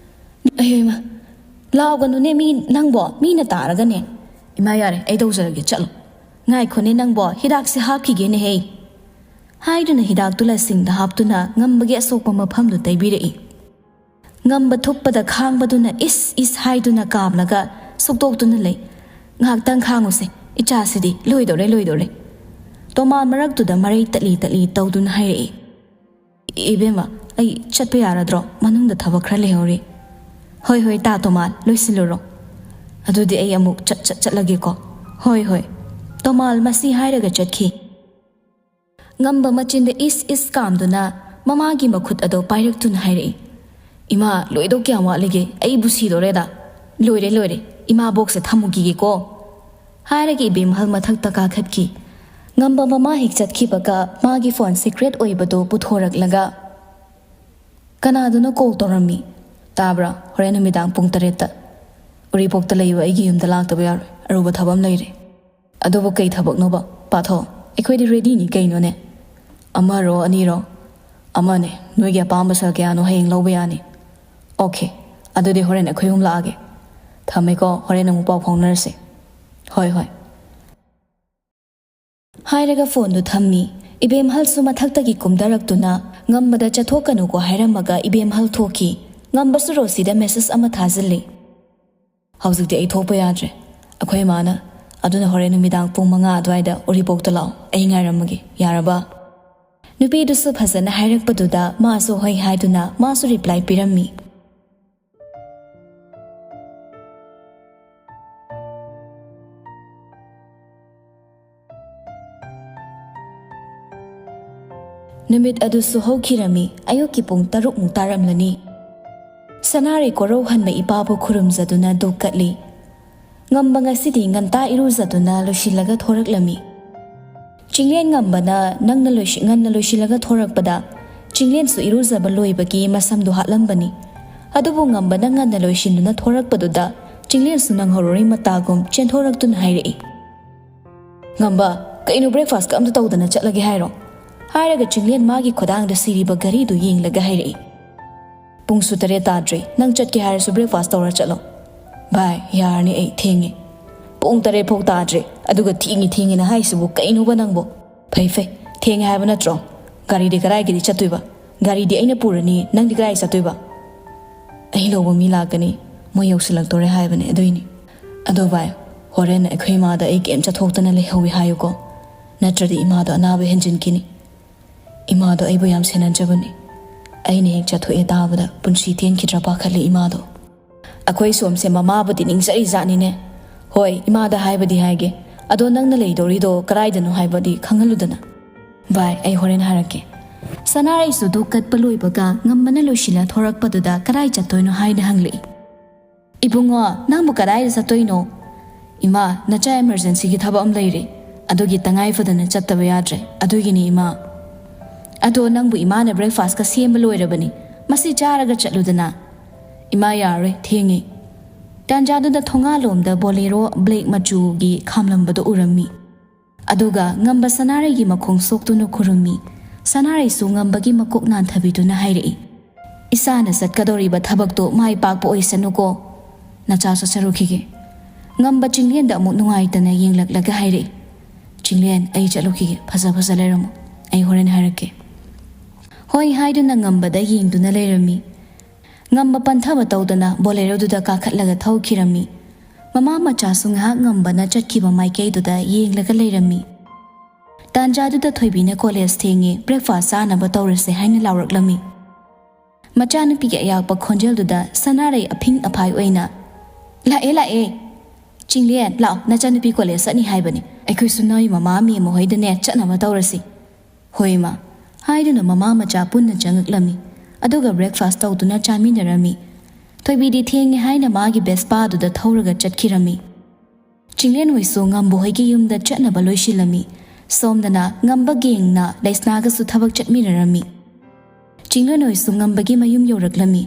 ꯑꯩꯃ ꯂꯥꯎꯒꯅꯨꯅꯦ ꯅꯪꯕꯣ ꯃꯤꯅ ꯇꯥꯔꯒꯅꯦ ꯏꯃꯥ ꯌꯥꯔꯦ ꯑꯩ ꯇꯧꯖꯔꯒꯦ ꯆꯠꯂꯣ ꯉꯥꯏꯈꯣꯅꯦ ꯅꯪꯕꯣ ꯍꯤꯗꯥꯛꯁꯦ ꯍꯥꯞꯈꯤꯒꯦꯅꯦꯍꯦ ꯍꯥꯏꯗꯨꯅ ꯍꯤꯗꯥꯛꯇꯨ ꯂꯁꯤꯡꯗ ꯍꯥꯞꯇꯨꯅ ꯉꯝꯕꯒꯤ ꯑꯁꯣꯛꯄ ꯃꯐꯝꯗꯨ ꯇꯩꯕꯤꯔꯛꯏ ꯉꯝꯕ ꯊꯨꯞꯄꯗ ꯈꯥꯡꯕꯗꯨꯅ ꯏꯁ ꯍꯥꯏꯗꯨꯅ ꯀꯥꯝꯂꯒ ꯁꯨꯛꯇꯣꯛꯇꯨꯅ ꯂꯩ ꯉꯥꯏꯍꯥꯛꯇꯪ ꯈꯥꯡꯉꯨꯁꯦ ꯏꯆꯥꯁꯤꯗꯤ ꯂꯣꯏꯗꯣꯔꯦ ꯇꯣꯃꯥꯜ ꯃꯔꯛꯇꯨꯗ ꯃꯔꯩ ꯇꯠꯂꯤ ꯇꯧꯗꯨꯅ ꯍꯥꯏꯔꯛꯏ ꯏꯕꯦꯝꯃ ꯑꯩ ꯆꯠꯄ ꯌꯥꯔꯗ꯭ꯔꯣ ꯃꯅꯨꯡꯗ ꯊꯕꯛ ꯈꯔ ꯂꯩꯍꯧꯔꯤ ꯍꯣꯏ ꯇꯥ ꯇꯣꯃꯥꯜ ꯂꯣꯏꯁꯤꯜꯂꯨꯔꯣ ꯑꯗꯨꯗꯤ ꯑꯩ ꯑꯃꯨꯛ ꯆꯠꯂꯒꯦꯀꯣ ꯍꯣꯏ ꯇꯣꯃꯥꯜ ꯃꯁꯤ ꯍꯥꯏꯔꯒ ꯆꯠꯈꯤ ꯉꯝꯕ ꯃꯆꯤꯟꯗ ꯏꯁ ꯀꯥꯝꯗꯨꯅ ꯃꯃꯥꯒꯤ ꯃꯈꯨꯠ ꯑꯗꯣ ꯄꯥꯏꯔꯛꯇꯨꯅ ꯍꯥꯏꯔꯛꯏ ꯏꯃꯥ ꯂꯣꯏꯗꯧ ꯀꯌꯥꯝ ꯋꯥꯠꯂꯤꯒꯦ ꯑꯩꯕꯨ ꯁꯤꯗꯣꯔꯦꯗ ꯂꯣꯏꯔꯦ ꯏꯃꯥ ꯕꯣꯛꯁꯦ ꯊꯝꯃꯨꯈꯤꯒꯦꯀꯣ ꯍꯥꯏꯔꯒ ꯏꯕꯦꯝꯍꯜ ꯃꯊꯛꯇ ꯀꯥꯈꯠꯈꯤ ꯉꯝꯕ ꯃꯃꯥ ꯍꯦꯛ ꯆꯠꯈꯤꯕꯒ ꯃꯥꯒꯤ ꯐꯣꯟ ꯁꯤꯀ꯭ꯔꯦꯠ ꯑꯣꯏꯕꯗꯣ ꯄꯨꯊꯣꯔꯛꯂꯒ ꯀꯅꯥꯗꯨꯅ ꯀꯣꯜ ꯇꯧꯔꯝꯃꯤ ꯇꯥꯕ꯭ꯔꯥ ꯍꯣꯔꯦꯟ ꯅꯨꯃꯤꯗꯥꯡ ꯄꯨꯡ 8ꯗ ꯎꯔꯤꯄꯣꯛꯇ ꯂꯩꯕ ꯑꯩꯒꯤ ꯌꯨꯝꯗ ꯂꯥꯛꯇꯕ ꯌꯥꯔꯣꯏ ꯑꯔꯨꯕ ꯊꯕꯛ ꯑꯃ ꯂꯩꯔꯦ ꯑꯗꯨꯕꯨ ꯀꯩ ꯊꯕꯛꯅꯣꯕ ꯄꯥꯊꯣ ꯑꯩꯈꯣꯏꯗꯤ ꯔꯦꯗꯤꯅꯤ ꯀꯩꯅꯣꯅꯦ ꯑꯃꯔꯣ ꯑꯅꯤꯔꯣ ꯑꯃꯅꯦ ꯅꯣꯏꯒꯤ ꯑꯄꯥꯝꯕ ꯁꯦꯜ ꯀꯌꯥꯅꯣ ꯍꯌꯦꯡ ꯂꯧꯕ ꯌꯥꯅꯤ ꯑꯣꯀꯦ ꯑꯗꯨꯗꯤ ꯍꯣꯔꯦꯟ ꯑꯩꯈꯣꯏ ꯑꯍꯨꯝ ꯂꯥꯛꯑꯒꯦ ꯊꯝꯃꯦꯀꯣ ꯍꯣꯔꯦꯟ ꯑꯃꯨꯛ ꯄꯥꯎ ꯐꯥꯎꯅꯔꯁꯦ ꯍꯣꯏ ꯍꯥꯏꯔꯒ ꯐꯣꯟꯗꯨ ꯊꯝꯃꯤ ꯏꯕꯦꯝꯍꯜꯁꯨ ꯃꯊꯛꯇꯒꯤ ꯀꯨꯝꯊꯔꯛꯇꯨꯅ ꯉꯝꯕꯗ ꯆꯠꯊꯣꯛꯀꯅꯨꯀꯣ ꯍꯥꯏꯔꯝꯃꯒ ꯏꯕꯦꯝꯍꯜ ꯊꯣꯛꯈꯤ ꯉꯝꯕꯁꯨ ꯔꯣꯁꯤꯗ ꯃꯦꯁꯦꯖ ꯑꯃ ꯊꯥꯖꯤꯜꯂꯤ ꯍꯧꯖꯤꯛꯇꯤ ꯑꯩ ꯊꯣꯛꯄ ꯌꯥꯗ꯭ꯔꯦ ꯑꯩꯈꯣꯏ ꯏꯃꯥꯅ ꯑꯗꯨꯅ ꯍꯣꯔꯦꯟ ꯅꯨꯃꯤꯗꯥꯡ ꯄꯨꯡ 5 ꯑꯗꯨꯋꯥꯏꯗ ꯎꯔꯤꯄꯣꯛꯇ ꯂꯥꯛꯑꯣ ꯑꯩ ꯉꯥꯏꯔꯝꯃꯒꯦ ꯌꯥꯔꯕ ꯅꯨꯄꯤꯗꯨꯁꯨ ꯐꯖꯅ ꯍꯥꯏꯔꯛꯄꯗꯨꯗ ꯃꯥꯁꯨ ꯍꯣꯏ ꯍꯥꯏꯗꯨꯅ ꯃꯥꯁꯨ ꯔꯤꯄ꯭ꯂꯥꯏ ꯄꯤꯔꯝꯃꯤ ꯅꯨꯃꯤꯠ ꯑꯗꯨꯁꯨ ꯍꯧꯈꯤꯔꯝꯃꯤ ꯑꯌꯨꯛꯀꯤ ꯄꯨꯡ 6 ꯇꯥꯔꯝꯂꯅꯤ ꯁꯅꯥꯔꯩ ꯀꯣꯔꯧꯍꯟꯕ ꯏꯄꯥꯕꯨ ꯈꯨꯔꯨꯝꯖꯗꯨꯅ ꯙꯨꯞ ꯀꯠꯂꯤ ꯉꯝꯕ ꯉꯁꯤꯗꯤ ꯉꯟꯇꯥ ꯏꯔꯨꯖꯗꯨꯅ ꯂꯣꯏꯁꯤꯜꯂꯒ ꯊꯣꯔꯛꯂꯝꯃꯤ ꯆꯤꯡꯂꯦꯟ ꯉꯝꯕꯅ ꯉꯟꯅ ꯂꯣꯏꯁꯤꯜꯂꯒ ꯊꯣꯔꯛꯄꯗ ꯆꯤꯡꯂꯦꯟꯁꯨ ꯏꯔꯨꯖꯕ ꯂꯣꯏꯕꯒꯤ ꯃꯁꯝꯗꯨ ꯍꯥꯠꯂꯝꯕꯅꯤ ꯑꯗꯨꯕꯨ ꯉꯝꯕꯅ ꯉꯟꯅ ꯂꯣꯏꯁꯤꯟꯗꯨꯅ ꯊꯣꯔꯛꯄꯗꯨꯗ ꯆꯤꯡꯂꯦꯟꯁꯨ ꯅꯪꯍꯧꯔꯣꯏ ꯃꯇꯥꯒꯨꯝ ꯆꯦꯟꯊꯣꯔꯛꯇꯨꯅ ꯍꯥꯏꯔꯛꯏ ꯉꯝꯕ ꯀꯩꯅꯣ ꯕ꯭ꯔꯦꯛꯐꯥꯁꯀ ꯑꯝꯇ ꯇꯧꯗꯅ ꯆꯠꯂꯒꯦ ꯍꯥꯏꯔꯣ ꯍꯥꯏꯔꯒ ꯆꯤꯡꯂꯦꯟ ꯃꯥꯒꯤ ꯈꯨꯗꯥꯡꯗ ꯁꯤꯔꯤꯕ ꯘꯔꯤꯗꯨ ꯌꯦꯡꯂꯒ ꯍꯥꯏꯔꯛꯏ ꯄꯨꯡꯁꯨ 8 ꯇꯥꯗ꯭ꯔꯤ ꯅꯪ ꯆꯠꯀꯦ ꯍꯥꯏꯔꯁꯨ ꯕ꯭ꯔꯦꯛꯐꯥꯁ ꯇꯧꯔ ꯆꯠꯂꯣ ꯚꯥꯏ ꯌꯥꯔꯅꯤ ꯑꯩ ꯊꯦꯡꯉꯦ ꯄꯨꯡ 8 ꯐꯥꯎ ꯇꯥꯗ꯭ꯔꯤ ꯑꯗꯨꯒ ꯊꯦꯡꯉꯦꯅ ꯍꯥꯏꯁꯤꯕꯨ ꯀꯩꯅꯣꯕ ꯅꯪꯕꯣ ꯐꯩ ꯊꯦꯡꯉꯦ ꯍꯥꯏꯕ ꯅꯠꯇ꯭ꯔꯣ ꯒꯥꯔꯤꯗꯤ ꯀꯗꯥꯏꯒꯤꯗꯤ ꯆꯠꯇꯣꯏꯕ ꯒꯥꯔꯤꯗꯤ ꯑꯩꯅ ꯄꯨꯔꯅꯤ ꯅꯪꯗꯤ ꯀꯗꯥꯏ ꯆꯠꯇꯣꯏꯕ ꯑꯩ ꯂꯧꯕ ꯃꯤ ꯂꯥꯛꯀꯅꯤ ꯃꯣꯏ ꯌꯧꯁꯤꯜꯂꯛꯇꯣꯔꯦ ꯍꯥꯏꯕꯅꯦ ꯑꯗꯨꯏꯅꯤ ꯑꯗꯣ ꯚꯥꯏ ꯍꯣꯔꯦꯟ ꯑꯩꯈꯣꯏ ꯏꯃꯥꯗ ꯑꯩ ꯀꯩꯝ ꯆꯠꯊꯣꯛꯇꯅ ꯂꯩꯍꯧꯏ ꯍꯥꯏꯌꯨꯀꯣ ꯅꯠꯇ꯭ꯔꯗꯤ ꯏꯃꯥꯗꯣ ꯑꯅꯥꯕ ꯍꯦꯟꯖꯤꯟꯈꯤꯅꯤ ꯏꯃꯥꯗꯣ ꯑꯩꯕꯨ ꯌꯥꯝ ꯁꯦꯟꯅꯖꯕꯅꯤ ꯑꯩꯅ ꯍꯦꯛ ꯆꯠꯊꯣꯛꯑꯦ ꯇꯥꯕꯗ ꯄꯨꯟꯁꯤ ꯇꯦꯟꯈꯤꯗ꯭ꯔꯥ ꯄꯥꯈꯠꯂꯤ ꯏꯃꯥꯗꯣ ꯑꯩꯈꯣꯏ ꯁꯣꯝꯁꯦ ꯃꯃꯥꯕꯨꯗꯤ ꯅꯤꯡꯖꯔꯤ ꯖꯥꯠꯅꯤꯅꯦ ꯍꯣꯏ ꯏꯃꯥꯗ ꯍꯥꯏꯕꯗꯤ ꯍꯥꯏꯒꯦ ꯑꯗꯣ ꯅꯪꯅ ꯂꯩꯗꯧꯔꯤꯗꯣ ꯀꯗꯥꯏꯗꯅꯣ ꯍꯥꯏꯕꯗꯤ ꯈꯪꯍꯜꯂꯨꯗꯅ ꯚꯥꯏ ꯑꯩ ꯍꯣꯔꯦꯟ ꯍꯥꯏꯔꯛꯀꯦ ꯁꯅꯥꯔꯩꯁꯨ ꯙꯨꯞ ꯀꯠꯄ ꯂꯣꯏꯕꯒ ꯉꯝꯕꯅ ꯂꯣꯏꯁꯤꯜꯂ ꯊꯣꯔꯛꯄꯗꯨꯗ ꯀꯗꯥꯏ ꯆꯠꯇꯣꯏꯅꯣ ꯍꯥꯏꯅ ꯍꯪꯂꯛꯏ ꯏꯕꯨꯡꯉꯣ ꯅꯪꯕꯨ ꯀꯗꯥꯏꯗ ꯆꯠꯇꯣꯏꯅꯣ ꯏꯃꯥ ꯅꯆꯥ ꯑꯦꯃꯔꯖꯦꯟꯁꯤꯒꯤ ꯊꯕꯛ ꯑꯃ ꯂꯩꯔꯦ ꯑꯗꯨꯒꯤ ꯇꯉꯥꯏꯐꯗꯅ ꯆꯠꯇꯕ ꯌꯥꯗ꯭ꯔꯦ ꯑꯗꯨꯒꯤꯅꯤ ꯏꯃꯥ ꯑꯗꯣ ꯅꯪꯕꯨ ꯏꯃꯥꯅ ꯕ꯭ꯔꯦꯛꯐꯥꯁꯀ ꯁꯦꯝꯕ ꯂꯣꯏꯔꯕꯅꯤ ꯃꯁꯤ ꯆꯥꯔꯒ ꯆꯠꯂꯨꯗꯅ ꯏꯃꯥ ꯌꯥꯔꯣꯏ ꯊꯦꯡꯉꯦ ꯇꯥꯟꯖꯥꯗꯨꯗ ꯊꯣꯡꯒꯥꯜꯂꯣꯝꯗ ꯕꯣꯂꯦꯔꯣ ꯕ꯭ꯂꯦꯛ ꯃꯆꯨꯒꯤ ꯈꯥꯝꯂꯝꯕꯗꯨ ꯎꯔꯝꯃꯤ ꯑꯗꯨꯒ ꯉꯝꯕ ꯁꯅꯥꯔꯩꯒꯤ ꯃꯈꯣꯡ ꯁꯣꯛꯇꯨꯅ ꯈꯨꯔꯨꯝꯃꯤ ꯁꯅꯥꯔꯩꯁꯨ ꯉꯝꯕꯒꯤ ꯃꯀꯣꯛ ꯅꯥꯟꯊꯕꯤꯗꯨꯅ ꯍꯥꯏꯔꯛꯏ ꯏꯁꯥꯅ ꯆꯠꯀꯗꯧꯔꯤꯕ ꯊꯕꯛꯇꯣ ꯃꯥꯏ ꯄꯥꯛꯄ ꯑꯣꯏꯁꯅꯨꯀꯣ ꯅꯆꯥ ꯆꯠꯆꯔꯨꯈꯤꯒꯦ ꯉꯝꯕ ꯆꯤꯡꯂꯦꯟꯗ ꯑꯃꯨꯛ ꯅꯨꯡꯉꯥꯏꯇꯅ ꯌꯦꯡꯂꯛꯂꯒ ꯍꯥꯏꯔꯛꯏ ꯆꯤꯡꯂꯦꯟ ꯑꯩ ꯆꯠꯂꯨꯈꯤꯒꯦ ꯐꯖ ꯂꯩꯔꯝꯃꯨ ꯑꯩ ꯍꯣꯔꯦꯟ ꯍꯥꯏꯔꯛꯀꯦ ꯍꯣꯏ ꯍꯥꯏꯗꯨꯅ ꯉꯝꯕꯗ ꯌꯦꯡꯗꯨꯅ ꯂꯩꯔꯝꯃꯤ ngamba panthaba tawdana bolero duda kakhatlaga thaukhirami mama macha sungha ngambana chatkiba maikei duda yenglaga leirami tanja duda thoibina college thengi breakfast sanaba tawrase haina lawraklami macha nupi ge yakpa khonjel duda sanare aphing aphai oina la Chinglian lao nacha nupi college ani haibani aikhoi sunai mama mi mo hoidane chatnaba tawrasi hoima haiduna mama macha punna changaklami aduga breakfast tawduna chaminarami thoibidi thengi haina magi bespa duda thauraga chatkirami Chinglian hoisu ngambo hoigi yumda chatnaba loisilami somdana ngamba gengna laisnaga su thabak chatminarami Chinglian hoisu ngambagi mayum yoraklami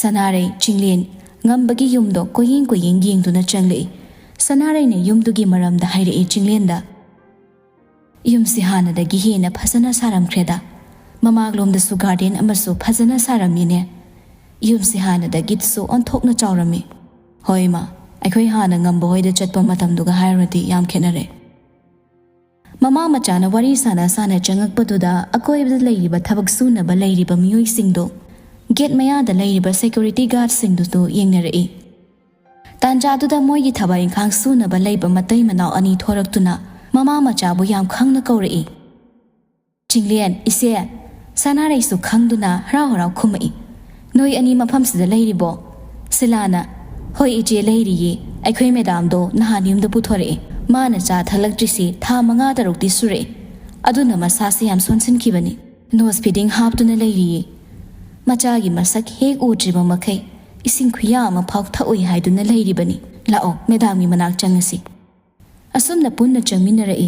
sanare Chinglian ngambagi yumdo koying yengduna changlei sanare ne yumdugi maramda haire Chinglian da yumsi hana da gihena phasana saram khreda mamaglom da su garden amasu phasana saramine yumsi hana da gitsu onthokna chawrami hoima aikhoi hana ngambo hoida chatpa matam duga hairati yam khenare mama machana wari sana changakpaduda akoibda leiriba thabak sunaba leiriba miyoi singdo gate maya da leiriba security guard singdu to yengnare tanja duda moigi thabai khang sunaba leiba matai manau ani thoraktuna mama macha bu yam khangna kauri Chinglian ise sanare su khangduna hara khumai noi ani mafam sida leiribo silana hoi ije leiriye aikhoi medam do nahanim da puthore mana cha thalaktrisi tha manga darukti sure aduna masase yam sonsin kibani nose feeding haptuna leiriye macha gi masak hek utriba makai ising khuya ma phak thaoi haiduna leiribani lao medam gi manak changasi asumna punna changminare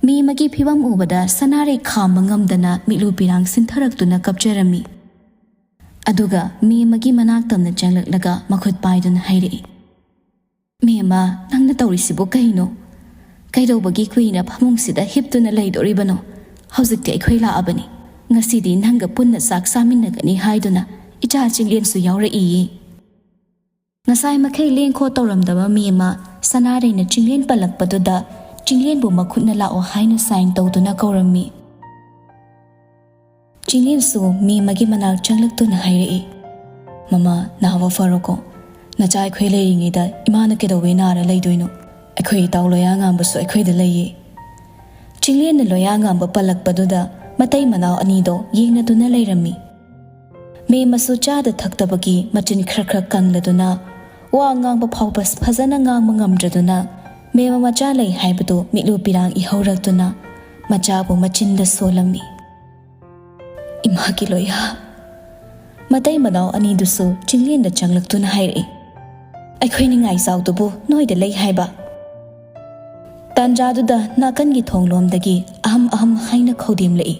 mi magi phibam ubada sanare khama ngamdana milu pirang sintharakduna kapjarami aduga mi magi manak tamna changlaklaga makhut paiduna haire mema nangna tawrisibo kaino kaidobagi kuina phamungsida hiptuna leidoribano hojikte aikhoi la abani ngasidi nanga punna sak saminagani haiduna icha Chinglian su yaura yi ngasai makhai lengkho tawramdaba mema sanare na Chinglian palakpaduda Chinglian bu makhutna lao haina sign tawduna kaurami Chinglian su mi magi manak changlaktuna haire mama nawa faroko nachai khoi leiringi da imana kedowe nara leidoino aikhoi tawloya ngambasu aikhoi da leiye Chinglian na loya ngamba palakpaduda matai manau ani do yengna duna leirami me masu cha da thaktabagi machin khra kangladuna wa ngangba phawbas phazana ngangma ngamdraduna me macha lei haibadu milu pirang I hauratuna macha bu machinda solami imagi loya matai manau ani dusu Chinglian da changlaktuna haire aikhoi ni ngai sautubu noi da lei haiba tanjadu da nakan gi thonglom dagi aham haina khodim lei